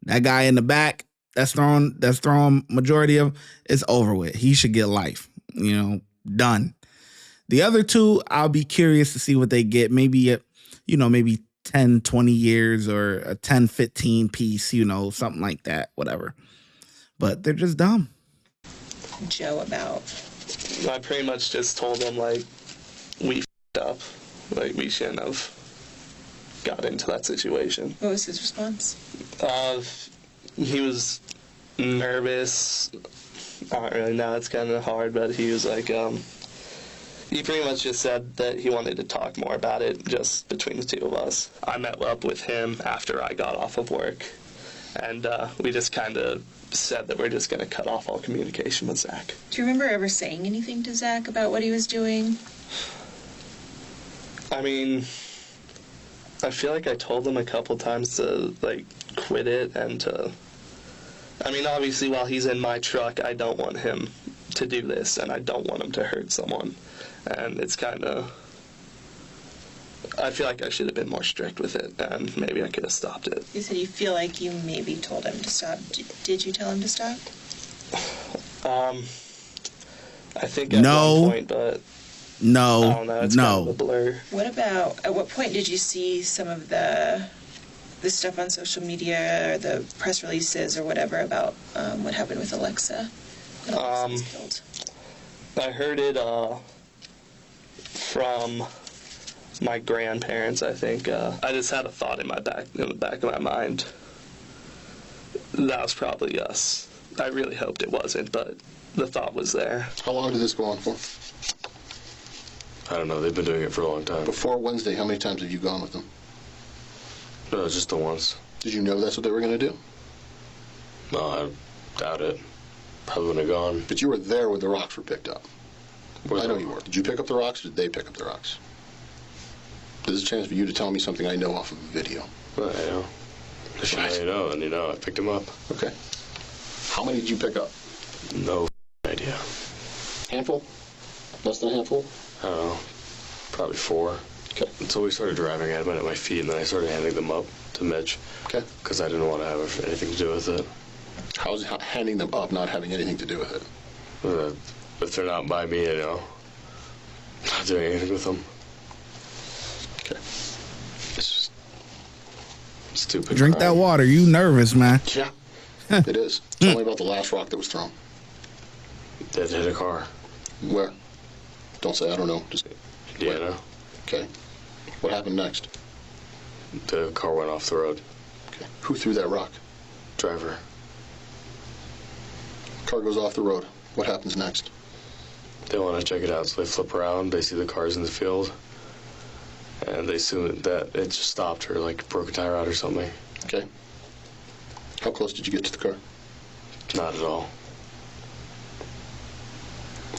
That guy in the back that's throwing majority of, it's over with. He should get life, you know, done. The other two, I'll be curious to see what they get. Maybe, maybe 10, 20 years or a 10, 15 piece, you know, something like that, whatever. But they're just dumb. Joe about? I pretty much just told him, like, we f***ed up. Like, we shouldn't have got into that situation. What was his response? He was nervous. I don't really know, it's kind of hard, but he was like, he pretty much just said that he wanted to talk more about it just between the two of us. I met up with him after I got off of work, and we just kind of said that we're just going to cut off all communication with Zach. Do you remember ever saying anything to Zach about what he was doing? I mean, I feel like I told him a couple times to, like, quit it and to... I mean, obviously, while he's in my truck, I don't want him to do this, and I don't want him to hurt someone. And it's kind of... I feel like I should have been more strict with it, and maybe I could have stopped it. You said you feel like you maybe told him to stop. Did you tell him to stop? I think at one point, but... No. I don't know, it's kind of a blur. What about, at what point did you see some of the stuff on social media or the press releases or whatever about what happened with Alexa? When Alexa was killed? I heard it from my grandparents, I think. I just had a thought in the back of my mind. That was probably us. I really hoped it wasn't, but the thought was there. How long did this go on for? I don't know. They've been doing it for a long time. Before Wednesday, how many times have you gone with them? No, just the once. Did you know that's what they were going to do? No, I doubt it. Probably wouldn't have gone. But you were there when the rocks were picked up. I know you were. Did you pick up the rocks or did they pick up the rocks? There's a chance for you to tell me something I know off of a video. Well, I know. If you know, then you know. I picked them up. Okay. How many did you pick up? No idea. Handful? Less than a handful? I don't know. Probably 4. Okay. Until we started driving, I had them at my feet, and then I started handing them up to Mitch. Okay. Because I didn't want to have anything to do with it. How's handing them up not having anything to do with it? If they're not by me, you know, not doing anything with them. Okay. It's just stupid. Drink that water. You nervous, man? Yeah, it is. Tell me about the last rock that was thrown. That hit a car. Where? Don't say I don't know. Just Indiana. Okay. What happened next? The car went off the road. Okay. Who threw that rock? Driver. Car goes off the road. What happens next? They want to check it out, so they flip around. They see the cars in the field, and they assume that it just stopped or like broke a tire out or something. Okay. How close did you get to the car? Not at all.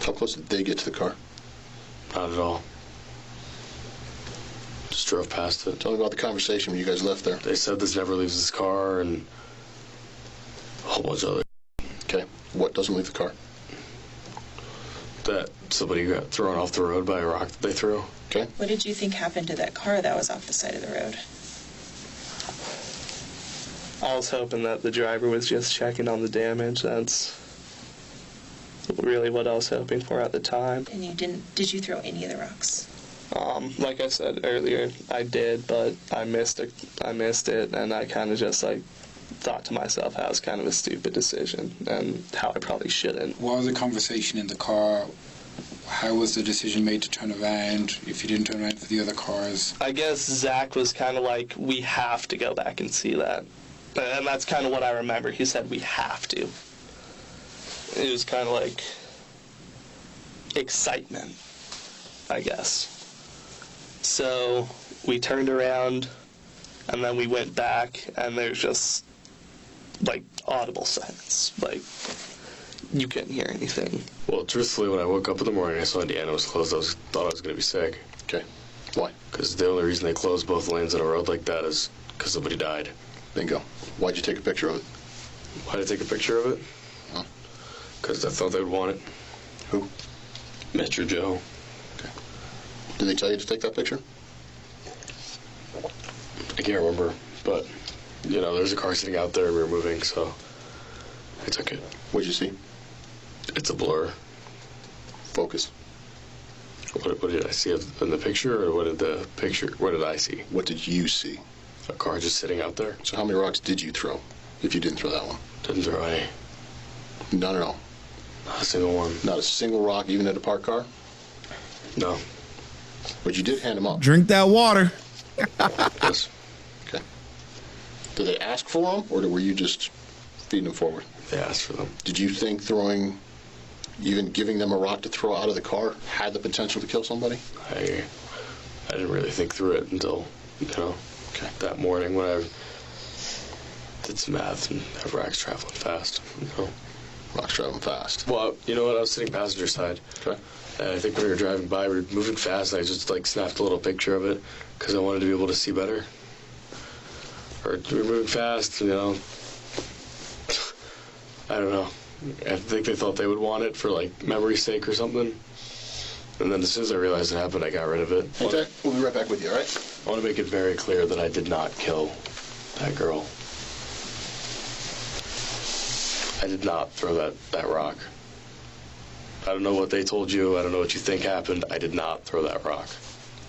How close did they get to the car? Not at all. Just drove past it. Tell me about the conversation when you guys left there. They said this never leaves this car and a whole bunch of other. Okay. What doesn't leave the car? That somebody got thrown off the road by a rock that they threw. Okay. What did you think happened to that car that was off the side of the road? I was hoping that the driver was just checking on the damage. That's really what I was hoping for at the time. And you didn't, did you throw any of the rocks? Like I said earlier, I did, but I missed it, and I kind of just like thought to myself that was kind of a stupid decision and how I probably shouldn't. What was the conversation in the car how was the decision made to turn around if you didn't turn around for the other cars? I guess Zach was kind of like, we have to go back and see that. And that's kind of what I remember. He said, we have to. It was kind of like excitement, I guess. So we turned around, and then we went back, and there's just, like, audible silence. Like, you couldn't hear anything. Well, truthfully, when I woke up in the morning, I saw Indiana was closed. Thought I was going to be sick. Okay. Why? Because the only reason they closed both lanes on a road like that is because somebody died. Bingo. Why'd you take a picture of it? Why did I take a picture of it? Because I thought they would want it. Who? Mr. Joe. Okay. Did they tell you to take that picture? I can't remember, but, you know, there's a car sitting out there and we were moving, so I took it. What'd you see? It's a blur. Focus. What did I see in the picture, or what did I see? What did you see? A car just sitting out there. So how many rocks did you throw, if you didn't throw that one? Didn't throw any. None at all? Not a single one. Not a single rock, even at a parked car? No. But you did hand them up? Drink that water. Yes. Okay. Did they ask for them, or were you just feeding them forward? They asked for them. Did you think even giving them a rock to throw out of the car had the potential to kill somebody? I didn't really think through it until, that morning when I did some math and have rocks traveling fast. Rocks traveling fast. Well, you know what? I was sitting passenger side. Okay. And I think when we were driving by, we were moving fast, and I just snapped a little picture of it because I wanted to be able to see better. Or we were moving fast, I don't know. I think they thought they would want it for, memory's sake or something. And then as soon as I realized it happened, I got rid of it. Okay, we'll be right back with you, all right? I want to make it very clear that I did not kill that girl. I did not throw that rock. I don't know what they told you. I don't know what you think happened. I did not throw that rock.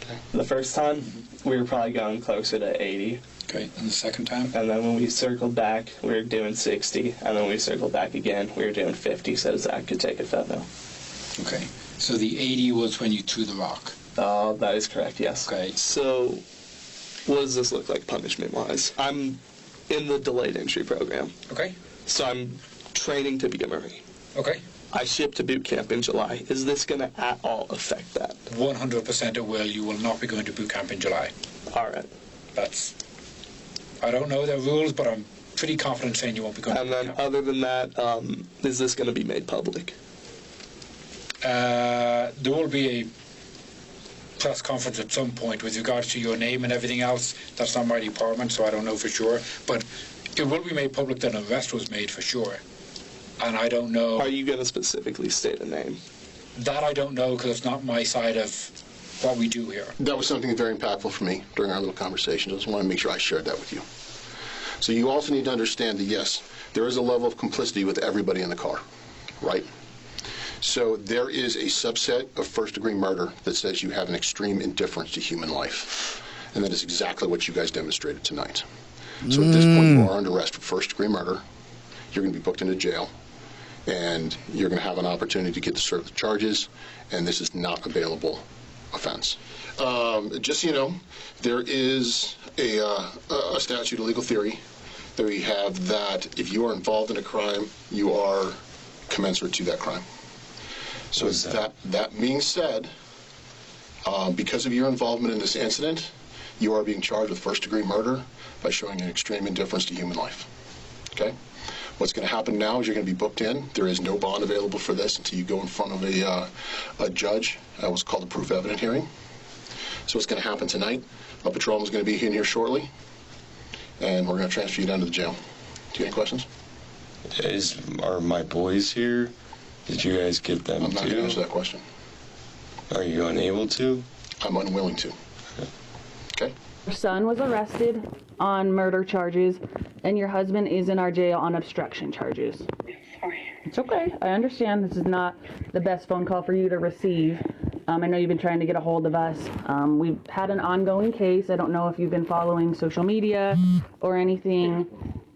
Okay. The first time, we were probably going closer to 80. Okay, and the second time? And then when we circled back, we were doing 60. And then when we circled back again, we were doing 50, so Zach could take a photo. Okay, so the 80 was when you threw the rock? That is correct, yes. Okay. So, what does this look like punishment-wise? I'm in the delayed entry program. Okay. So I'm training to be a Marine. Okay. I ship to boot camp in July. Is this going to at all affect that? 100% it will. You will not be going to boot camp in July. All right. I don't know the rules, but I'm pretty confident saying you won't be going to boot camp. And then other than that, is this going to be made public? There will be a press conference at some point with regards to your name and everything else. That's not my department, so I don't know for sure. But it will be made public that an arrest was made for sure. And I don't know. Are you going to specifically state a name? That I don't know, because it's not my side of what we do here. That was something very impactful for me during our little conversation. I just want to make sure I shared that with you. So you also need to understand that, yes, there is a level of complicity with everybody in the car, right? So there is a subset of first-degree murder that says you have an extreme indifference to human life. And that is exactly what you guys demonstrated tonight. So at this point, you are under arrest for first-degree murder. You're going to be booked into jail. And you're going to have an opportunity to get to serve the charges. And this is not a bailable offense. Just so you know, there is a statute, a legal theory, that we have that if you are involved in a crime, you are commensurate to that crime. So that being said, because of your involvement in this incident, you are being charged with first-degree murder by showing an extreme indifference to human life. Okay? What's going to happen now is you're going to be booked in. There is no bond available for this until you go in front of a judge. What's called a proof evident hearing. So what's going to happen tonight, a patrolman is going to be in here shortly, and we're going to transfer you down to the jail. Do you have any questions? Are my boys here? Did you guys get them I'm not going to answer that question. Are you unable to? I'm unwilling to. Okay? Your son was arrested on murder charges, and your husband is in our jail on obstruction charges. Sorry. It's okay. I understand this is not the best phone call for you to receive. I know you've been trying to get a hold of us. We've had an ongoing case. I don't know if you've been following social media or anything,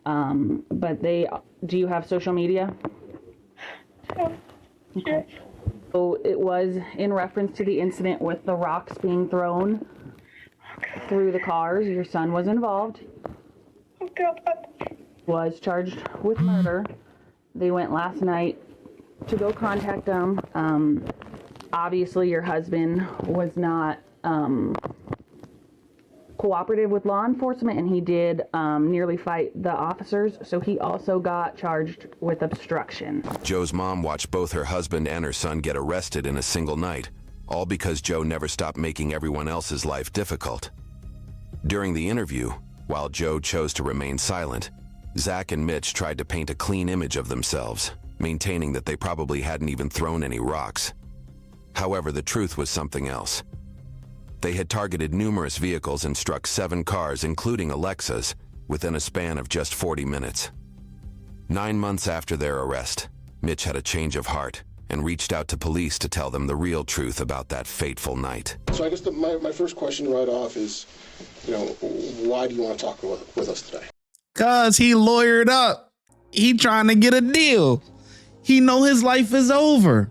but do you have social media? Okay. So it was in reference to the incident with the rocks being thrown through the cars. Your son was involved. Was charged with murder. They went last night to go contact them. Obviously, your husband was not cooperative with law enforcement, and he did nearly fight the officers, so he also got charged with obstruction. Joe's mom watched both her husband and her son get arrested in a single night, all because Joe never stopped making everyone else's life difficult. During the interview, while Joe chose to remain silent, Zach and Mitch tried to paint a clean image of themselves, maintaining that they probably hadn't even thrown any rocks. However, the truth was something else. They had targeted numerous vehicles and struck 7 cars, including Alexa's, within a span of just 40 minutes. 9 months after their arrest, Mitch had a change of heart and reached out to police to tell them the real truth about that fateful night. So I guess my first question right off is, why do you want to talk with us today? Cause he lawyered up. He trying to get a deal. He know his life is over.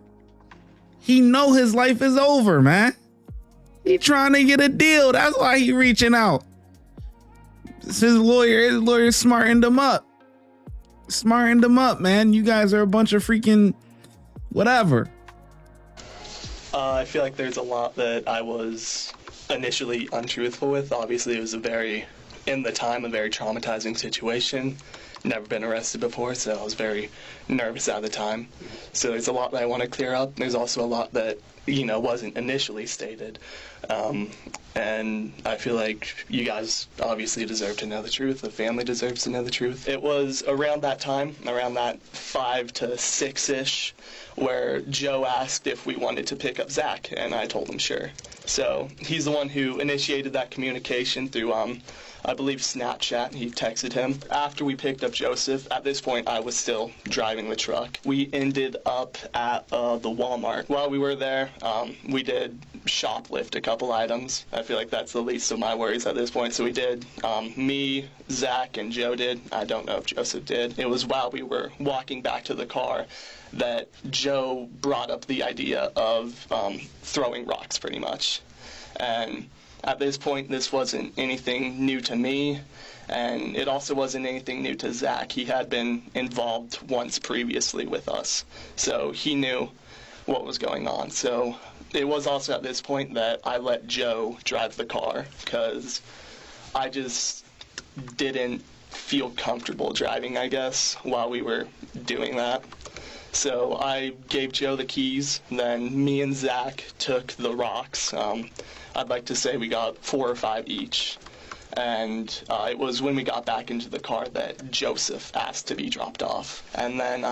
He know his life is over, man. He trying to get a deal. That's why he reaching out. His lawyer smartened him up. Smartened him up, man. You guys are a bunch of freaking whatever. I feel like there's a lot that I was initially untruthful with. Obviously, it was a very traumatizing situation. Never been arrested before, so I was very nervous at the time. So there's a lot that I want to clear up. There's also a lot that, wasn't initially stated. And I feel like you guys obviously deserve to know the truth. The family deserves to know the truth. It was around that time, around that 5 to 6-ish, where Joe asked if we wanted to pick up Zach, and I told him sure. So he's the one who initiated that communication through, I believe, Snapchat. He texted him. After we picked up Joseph, at this point, I was still driving the truck. We ended up at the Walmart. While we were there, we did shoplift a couple items. I feel like that's the least of my worries at this point. So we did. Me, Zach, and Joe did. I don't know if Joseph did. It was while we were walking back to the car that Joe brought up the idea of throwing rocks, pretty much. And at this point, this wasn't anything new to me, and it also wasn't anything new to Zach. He had been involved once previously with us, so he knew what was going on. So it was also at this point that I let Joe drive the car, because I just didn't feel comfortable driving, I guess, while we were doing that. So I gave Joe the keys, then me and Zach took the rocks. I'd like to say we got 4 or 5 each. And it was when we got back into the car that Joseph asked to be dropped off. And then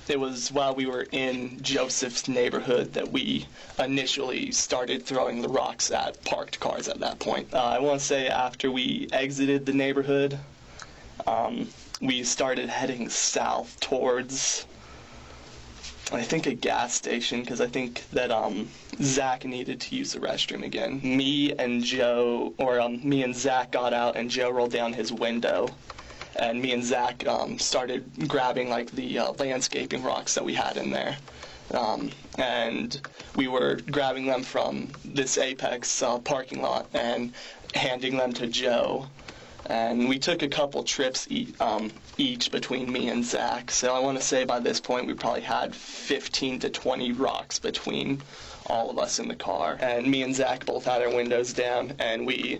it was while we were in Joseph's neighborhood that we initially started throwing the rocks at parked cars at that point. I want to say after we exited the neighborhood, we started heading south towards, I think, a gas station, because I think that Zach needed to use the restroom again. Me and Zach got out, and Joe rolled down his window, and me and Zach started grabbing like the landscaping rocks that we had in there. And we were grabbing them from this Apex parking lot and handing them to Joe. And we took a couple trips each between me and Zach. So I want to say by this point we probably had 15 to 20 rocks between all of us in the car. And me and Zach both had our windows down, and we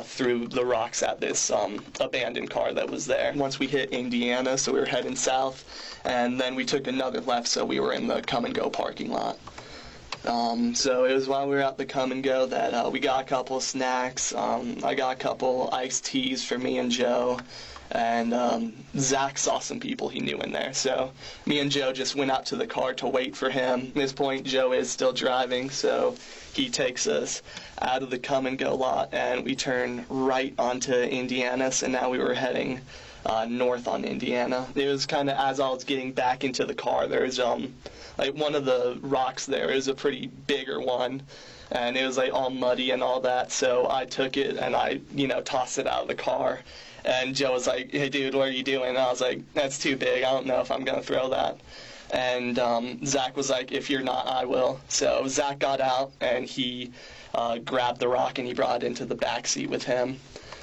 threw the rocks at this abandoned car that was there. Once we hit Indiana, so we were heading south, and then we took another left, so we were in the Come and Go parking lot. So it was while we were at the Come and Go that we got a couple of snacks. I got a couple iced teas for me and Joe, and Zach saw some people he knew in there. So me and Joe just went out to the car to wait for him. At this point, Joe is still driving, so he takes us out of the Come and Go lot, and we turn right onto Indiana. So now we were heading north on Indiana. It was kind of as I was getting back into the car, there was like one of the rocks there is a pretty bigger one, and it was like all muddy and all that. So I took it and I, tossed it out of the car. And Joe was like, "Hey dude, what are you doing?" And I was like, "That's too big. I don't know if I'm gonna throw that." And Zach was like, if you're not, I will. So Zach got out, and he grabbed the rock, and he brought it into the back seat with him.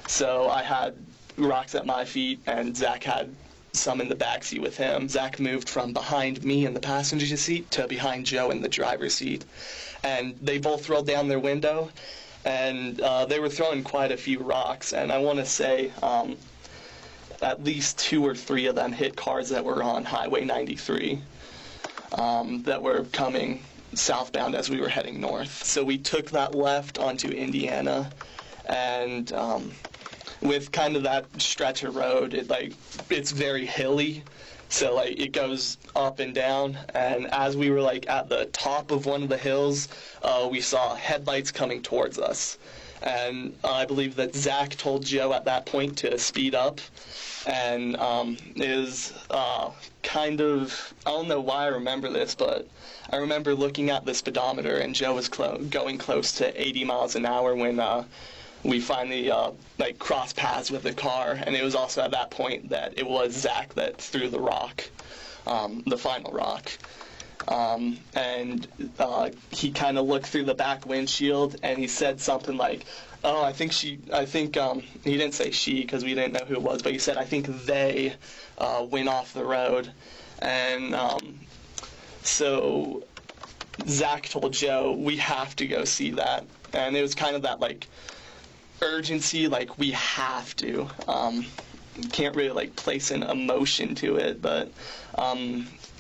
So I had rocks at my feet, and Zach had some in the back seat with him. Zach moved from behind me in the passenger seat to behind Joe in the driver's seat. And they both rolled down their window, and they were throwing quite a few rocks. And I want to say at least 2 or 3 of them hit cars that were on Highway 93 that were coming southbound as we were heading north. So we took that left onto Indiana, and with kind of that stretch of road, it's very hilly, so it goes up and down. And as we were at the top of one of the hills, we saw headlights coming towards us. And I believe that Zach told Joe at that point to speed up, and is kind of, I don't know why I remember this, but I remember looking at the speedometer, and Joe was going close to 80 miles an hour when we finally crossed paths with the car. And it was also at that point that it was Zach that threw the rock, the final rock. And he kind of looked through the back windshield, and he said something like, oh, I think he didn't say she because we didn't know who it was, but he said, I think they went off the road. And so Zach told Joe, we have to go see that. And it was kind of that urgency, we have to. Can't really place an emotion to it, but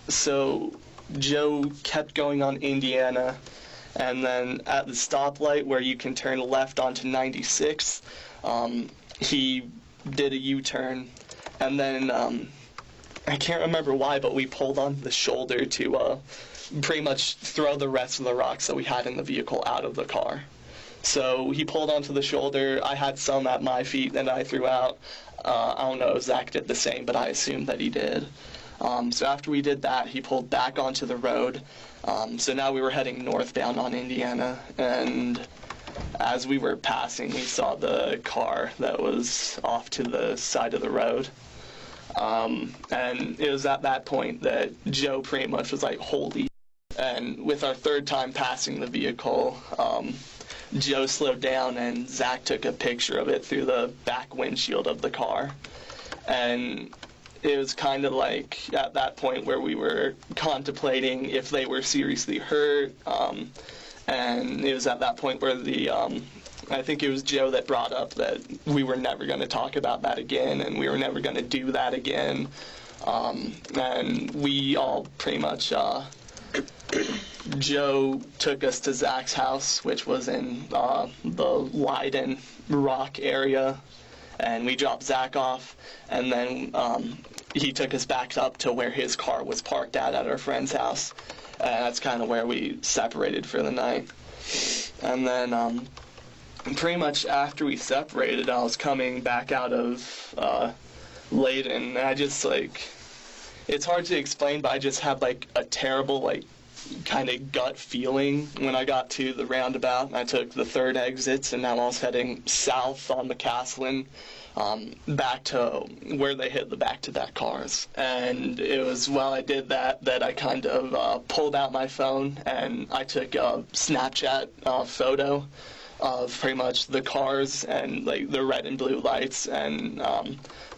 so Joe kept going on Indiana, and then at the stoplight where you can turn left onto 96, he did a U-turn, and then I can't remember why, but we pulled onto the shoulder to pretty much throw the rest of the rocks that we had in the vehicle out of the car. So he pulled onto the shoulder. I had some at my feet that I threw out. I don't know if Zach did the same, but I assumed that he did. So after we did that, he pulled back onto the road. So now we were heading northbound on Indiana, and as we were passing, we saw the car that was off to the side of the road. And it was at that point that Joe pretty much was like, holy. And with our third time passing the vehicle, Joe slowed down, and Zach took a picture of it through the back windshield of the car. And it was kind of at that point where we were contemplating if they were seriously hurt. And it was at that point where I think it was Joe that brought up that we were never going to talk about that again, and we were never going to do that again. And we all pretty much, Joe took us to Zach's house, which was in the Leiden Rock area, and we dropped Zach off, and then he took us back up to where his car was parked at our friend's house. And that's kind of where we separated for the night. And then pretty much after we separated, I was coming back out of Leiden, and I just it's hard to explain, but I just had a terrible kind of gut feeling when I got to the roundabout, and I took the third exits, and now I was heading south on McCaslin, back to where they hit the back-to-back cars. And it was while I did that I kind of pulled out my phone, and I took a Snapchat photo of pretty much the cars and the red and blue lights, and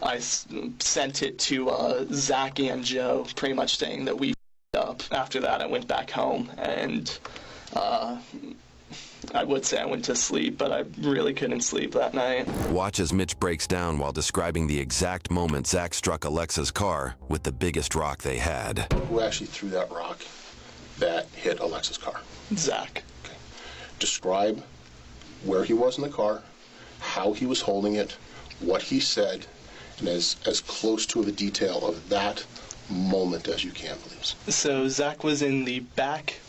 I sent it to Zach and Joe, pretty much saying that we up. After that, I went back home, and I would say I went to sleep, but I really couldn't sleep that night. Watch as Mitch breaks down while describing the exact moment Zach struck Alexa's car with the biggest rock they had. Who actually threw that rock that hit Alexa's car? Zach. Okay. Describe where he was in the car, how he was holding it, what he said, and as close to the detail of that moment as you can, please. So Zach was in the back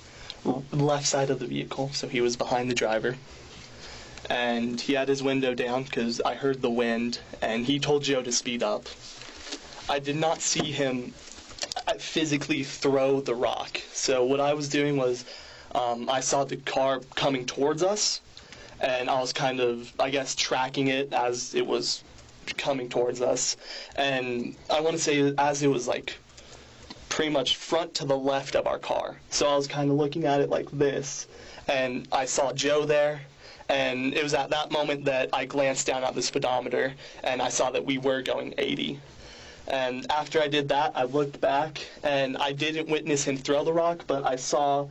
left side of the vehicle, so he was behind the driver, and he had his window down because I heard the wind, and he told Joe to speed up. I did not see him physically throw the rock, so what I was doing was I saw the car coming towards us, and I was kind of, I guess, tracking it as it was coming towards us, and I want to say as it was pretty much front to the left of our car. So I was kind of looking at it like this, and I saw Joe there, and it was at that moment that I glanced down at the speedometer, and I saw that we were going 80. And after I did that, I looked back, and I didn't witness him throw the rock, but I saw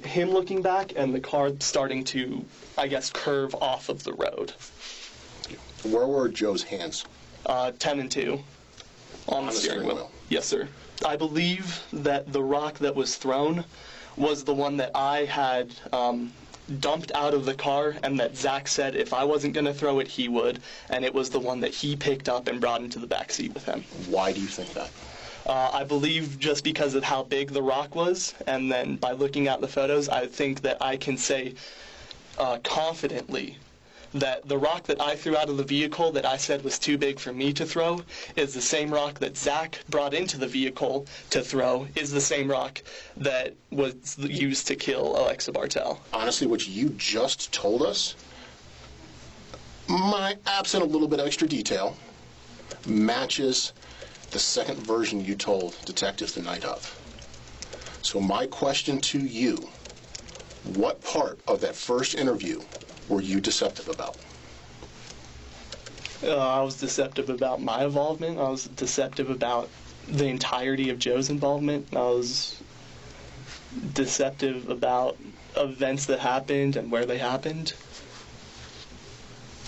him looking back and the car starting to, I guess, curve off of the road. Where were Joe's hands? 10 and 2 on the steering wheel. Yes, sir. I believe that the rock that was thrown was the one that I had dumped out of the car, and that Zach said if I wasn't going to throw it, he would, and it was the one that he picked up and brought into the back seat with him. Why do you think that? I believe just because of how big the rock was, and then by looking at the photos, I think that I can say confidently that the rock that I threw out of the vehicle that I said was too big for me to throw is the same rock that Zach brought into the vehicle to throw, is the same rock that was used to kill Alexa Bartel. Honestly, what you just told us, absent a little bit of extra detail, matches the second version you told detectives the night of. So my question to you, what part of that first interview were you deceptive about? I was deceptive about my involvement. I was deceptive about the entirety of Joe's involvement. I was deceptive about events that happened and where they happened.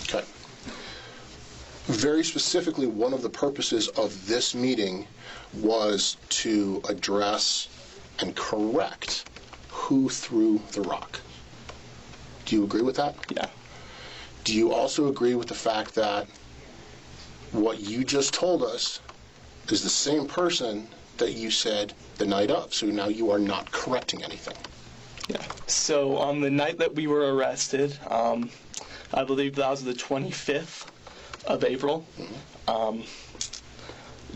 Okay. Very specifically, one of the purposes of this meeting was to address and correct who threw the rock. Do you agree with that? Yeah. Do you also agree with the fact that what you just told us is the same person that you said the night of? So now you are not correcting anything. Yeah. So on the night that we were arrested, I believe that was the 25th of April,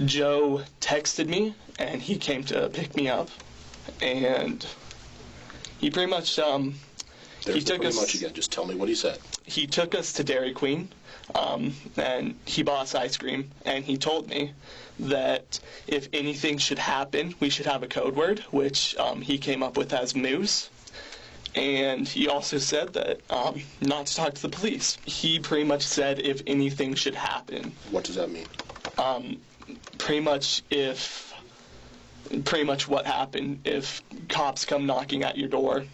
Joe texted me, and he came to pick me up, and he pretty much... There's pretty much again. Just tell me what he said. He took us to Dairy Queen, and he bought us ice cream, and he told me that if anything should happen, we should have a code word, which he came up with as Moose. And he also said that not to talk to the police. He pretty much said if anything should happen. What does that mean? Pretty much what happened if cops come knocking at your door,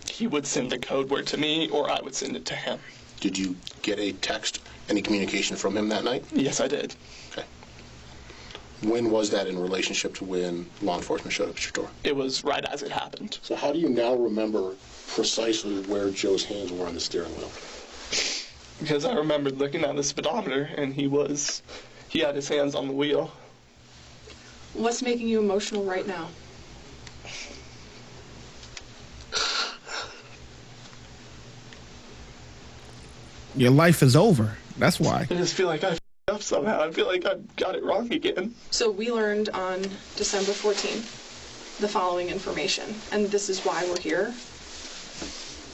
he would send the code word to me, or I would send it to him. Did you get a text, any communication from him that night? Yes, I did. Okay. When was that in relationship to when law enforcement showed up at your door? It was right as it happened. So how do you now remember precisely where Joe's hands were on the steering wheel? Because I remembered looking at the speedometer, and he had his hands on the wheel. What's making you emotional right now? Your life is over. That's why. I just feel like I f***ed up somehow. I feel like I got it wrong again. So we learned on December 14th the following information, and this is why we're here.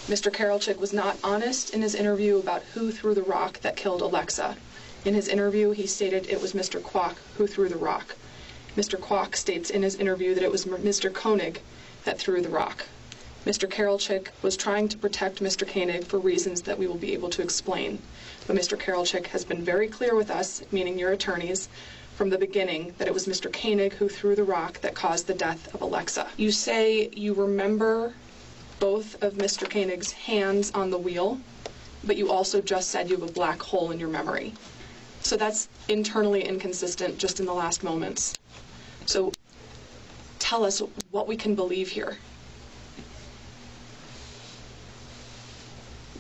Mr. Karolczyk was not honest in his interview about who threw the rock that killed Alexa. In his interview, he stated it was Mr. Kwok who threw the rock. Mr. Kwok states in his interview that it was Mr. Koenig that threw the rock. Mr. Karolczyk was trying to protect Mr. Koenig for reasons that we will be able to explain. But Mr. Karolczyk has been very clear with us, meaning your attorneys, from the beginning that it was Mr. Koenig who threw the rock that caused the death of Alexa. You say you remember both of Mr. Koenig's hands on the wheel, but you also just said you have a black hole in your memory. So that's internally inconsistent just in the last moments. So tell us what we can believe here.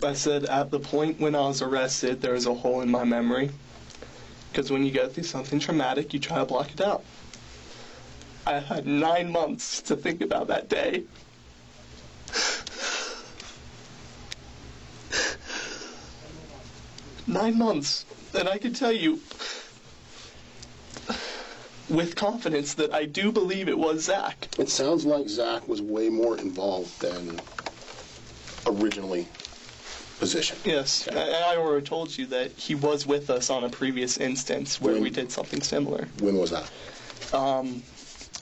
I said at the point when I was arrested, there was a hole in my memory. Because when you go through something traumatic, you try to block it out. I had 9 months to think about that day. Nine months. And I can tell you with confidence that I do believe it was Zach. It sounds like Zach was way more involved than originally positioned. Yes, I already told you that he was with us on a previous instance where we did something similar. When was that?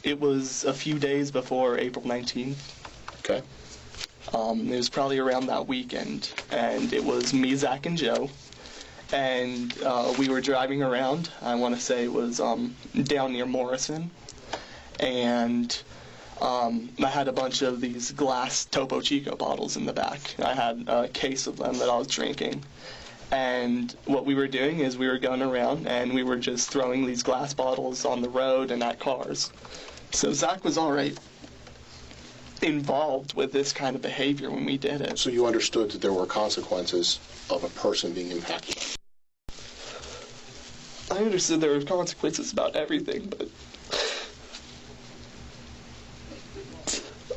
It was a few days before April 19th. Okay. It was probably around that weekend, and it was me, Zach, and Joe, and we were driving around. I want to say it was down near Morrison, and I had a bunch of these glass Topo Chico bottles in the back. I had a case of them that I was drinking, and what we were doing is we were going around, and we were just throwing these glass bottles on the road and at cars. So Zach was already involved with this kind of behavior when we did it. So you understood that there were consequences of a person being impacted? I understood there were consequences about everything, but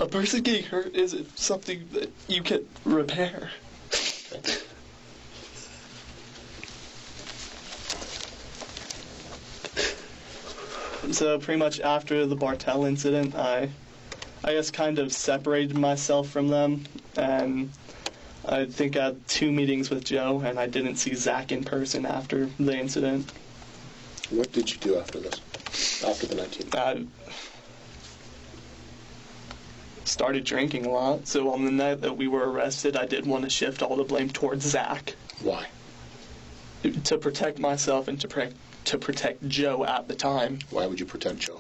a person getting hurt isn't something that you can repair. Okay. So pretty much after the Bartell incident, I guess kind of separated myself from them, and I think I had 2 meetings with Joe, and I didn't see Zach in person after the incident. What did you do after this? After the 19th? I started drinking a lot, so on the night that we were arrested, I did want to shift all the blame towards Zach. Why? To protect myself and to protect Joe at the time. Why would you protect Joe?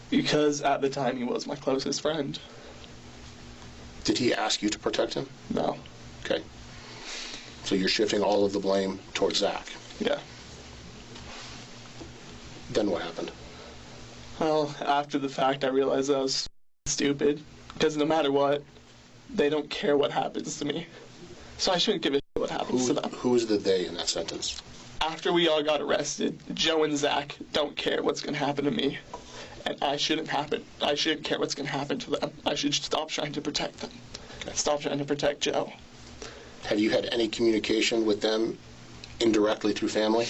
Because at the time he was my closest friend. Did he ask you to protect him? No. Okay. So you're shifting all of the blame towards Zach? Yeah. Then what happened? Well, after the fact, I realized I was stupid. Because no matter what, they don't care what happens to me. So I shouldn't give a shit what happens to them. Who is the they in that sentence? After we all got arrested, Joe and Zach don't care what's going to happen to me. And I shouldn't care what's going to happen to them. I should stop trying to protect them. Okay. Stop trying to protect Joe. Have you had any communication with them indirectly through family?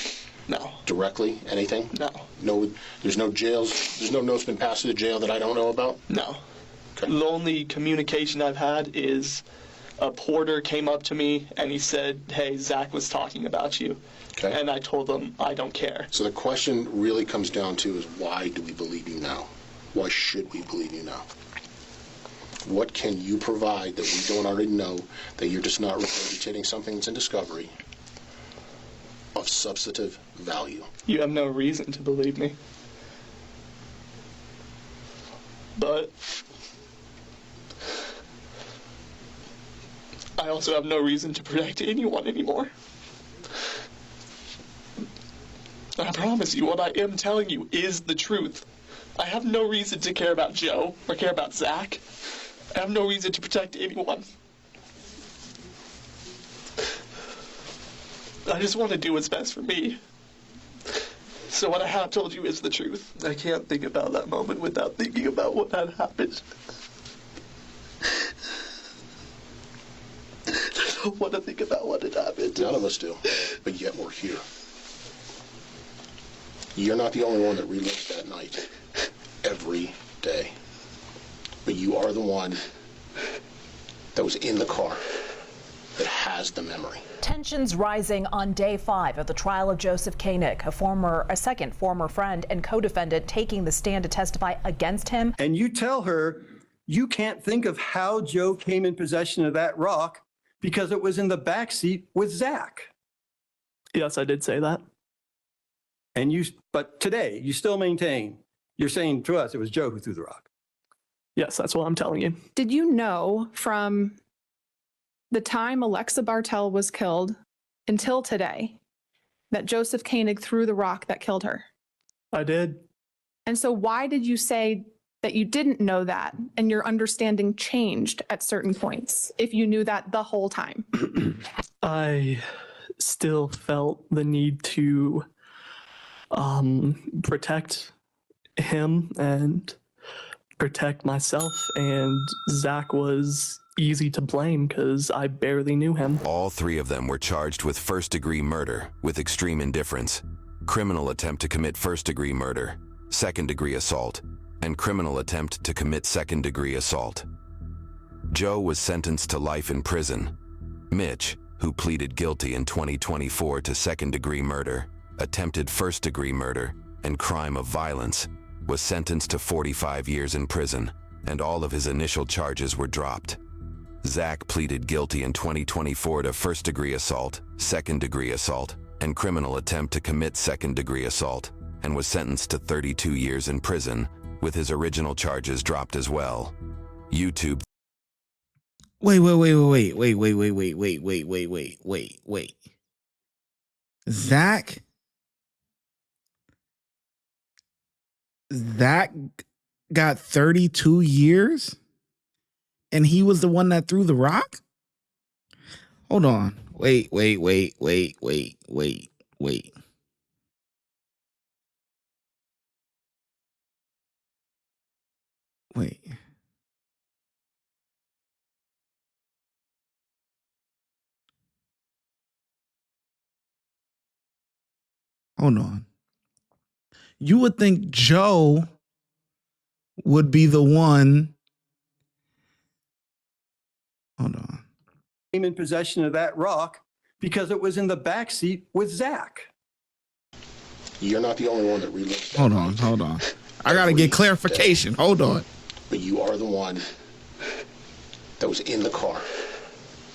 No. Directly? Anything? No. No. There's no jails? There's no notes been passed to the jail that I don't know about? No. Okay. The only communication I've had is a porter came up to me and he said, hey, Zach was talking about you. Okay. And I told him I don't care. So the question really comes down to is why do we believe you now? Why should we believe you now? What can you provide that we don't already know, that you're just not regurgitating something that's in discovery of substantive value? You have no reason to believe me. But I also have no reason to protect anyone anymore. I promise you, what I am telling you is the truth. I have no reason to care about Joe or care about Zach. I have no reason to protect anyone. I just want to do what's best for me. So what I have told you is the truth. I can't think about that moment without thinking about what had happened. I don't want to think about what had happened. None of us do, but yet we're here. You're not the only one that relives that night every day. But you are the one that was in the car that has the memory. Tensions rising on day 5 of the trial of Joseph Koenig, a second former friend and co-defendant taking the stand to testify against him. And you tell her you can't think of how Joe came in possession of that rock because it was in the back seat with Zach. Yes, I did say that. But today you still maintain, you're saying to us it was Joe who threw the rock. Yes, that's what I'm telling you. Did you know from the time Alexa Bartell was killed until today that Joseph Koenig threw the rock that killed her? I did. And so why did you say that you didn't know that and your understanding changed at certain points if you knew that the whole time? I still felt the need to protect him and protect myself, and Zach was easy to blame because I barely knew him. All 3 of them were charged with first-degree murder with extreme indifference, criminal attempt to commit first-degree murder, second-degree assault, and criminal attempt to commit second-degree assault. Joe was sentenced to life in prison. Mitch, who pleaded guilty in 2024 to second-degree murder, attempted first-degree murder, and crime of violence, was sentenced to 45 years in prison, and all of his initial charges were dropped. Zach pleaded guilty in 2024 to first-degree assault, second-degree assault, and criminal attempt to commit second-degree assault, and was sentenced to 32 years in prison, with his original charges dropped as well. YouTube. Wait. Zach got 32 years? And he was the one that threw the rock? Hold on. Wait. Wait. Hold on. You would think Joe would be the one. Hold on. Came in possession of that rock because it was in the back seat with Zach. You're not the only one that relived that. Hold on. I gotta get clarification. Hold on. But you are the one that was in the car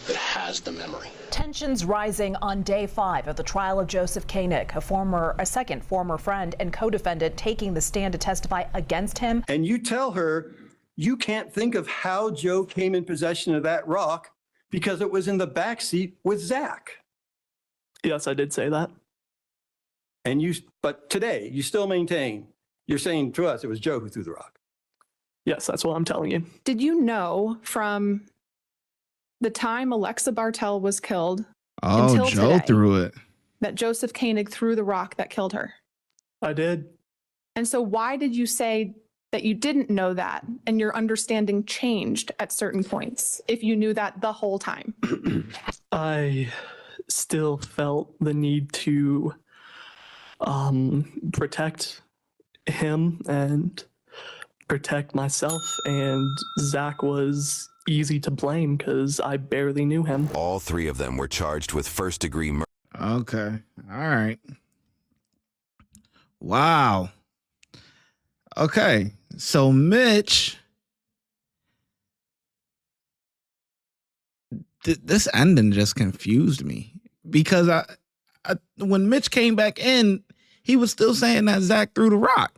that has the memory. Tensions rising on day 5 of the trial of Joseph Koenig, a second former friend and co-defendant taking the stand to testify against him. And you tell her you can't think of how Joe came in possession of that rock because it was in the back seat with Zach. Yes, I did say that. But today you still maintain, you're saying to us it was Joe who threw the rock. Yes, that's what I'm telling you. Did you know from the time Alexa Bartell was killed until Joe today threw it. that Joseph Koenig threw the rock that killed her? I did. And so why did you say that you didn't know that and your understanding changed at certain points if you knew that the whole time? I still felt the need to protect him and protect myself, and Zach was easy to blame because I barely knew him. All 3 of them were charged with first-degree murder. Okay. All right. Wow. Okay. So Mitch, this ending just confused me because I when Mitch came back in, he was still saying that Zach threw the rock.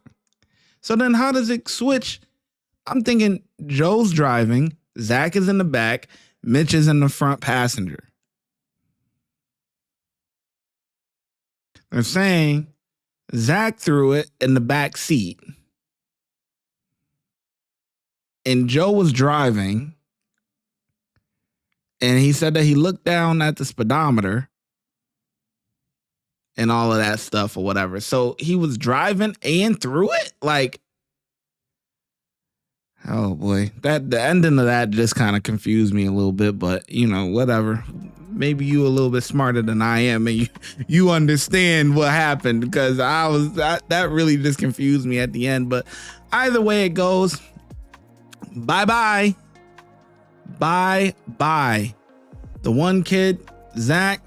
So then how does it switch? I'm thinking Joe's driving, Zach is in the back, Mitch is in the front passenger. They're saying Zach threw it in the back seat. And Joe was driving. And he said that he looked down at the speedometer and all of that stuff or whatever. So he was driving and threw it? Like, oh boy. The ending of that just kind of confused me a little bit, but whatever. Maybe you a little bit smarter than I am and you understand what happened, because that really just confused me at the end. But either way it goes, bye-bye. Bye-bye. The one kid, Zach,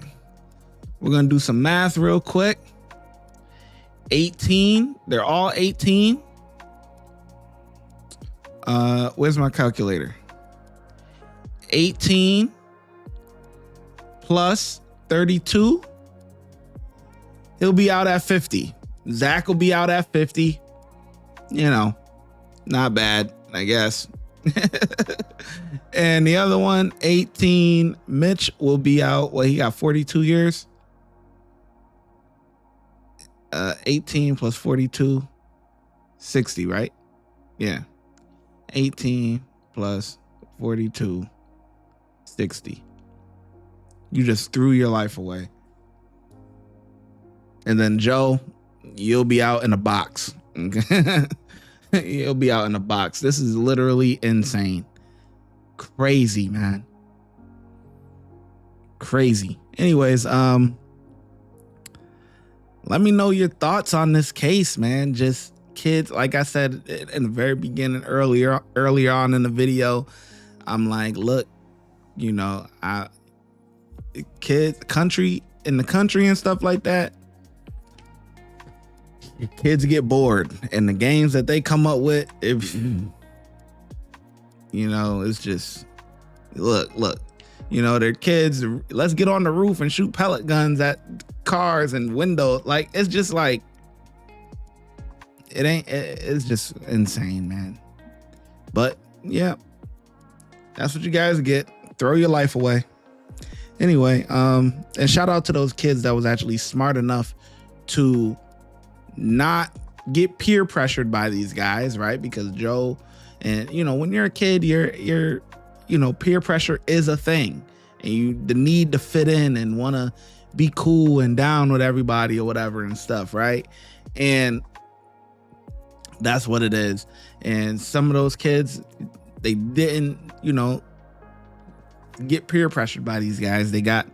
we're going to do some math real quick. 18. They're all 18. Where's my calculator? 18 plus 32. He'll be out at 50. Zach will be out at 50. Not bad, I guess. And the other one, 18, Mitch will be out. Well, he got 42 years. 18 plus 42, 60, right? Yeah. 18 plus 42, 60. You just threw your life away. And then Joe, you'll be out in a box. You'll be out in a box. This is literally insane. Crazy, man. Crazy. Anyways, let me know your thoughts on this case, man. Just kids, like I said in the very beginning, earlier on in the video, I'm like, look, kids, in the country and stuff like that, your kids get bored, and the games that they come up with, if you know, it's just look, you know, they're kids. Let's get on the roof and shoot pellet guns at cars and windows. Like, it's just like, it's just insane, man. But yeah, that's what you guys get. Throw your life away. Anyway, and shout out to those kids that was actually smart enough to not get peer pressured by these guys, right? Because Joe, and you know, when you're a kid, you're you know, peer pressure is a thing, and the need to fit in and want to be cool and down with everybody or whatever and stuff, right? And that's what it is. And some of those kids, they didn't, you know, get peer pressured by these guys. They got,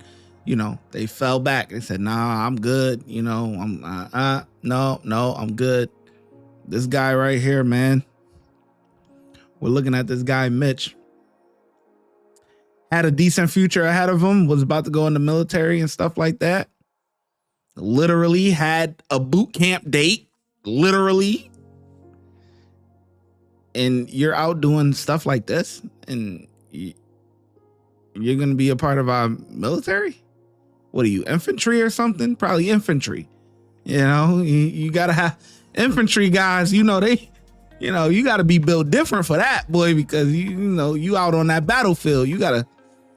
you know, they fell back. They said, nah, I'm good. You know, no, I'm good. This guy right here, man. We're looking at this guy, Mitch. Had a decent future ahead of him, was about to go in the military and stuff like that. Literally had a boot camp date, literally. And you're out doing stuff like this, and you're going to be a part of our military? What are you, infantry or something? Probably infantry. You know, you got to have infantry guys, you know, you know, you got to be built different for that, boy, because you know, you out on that battlefield. You got to,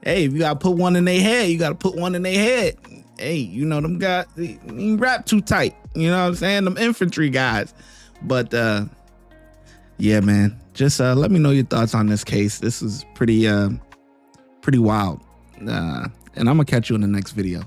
hey, if you got to put one in their head, you got to put one in their head. Hey, you know, them guys, you wrap too tight. You know what I'm saying? Them infantry guys. But, yeah, man, just let me know your thoughts on this case. This is pretty wild. And I'm going to catch you in the next video.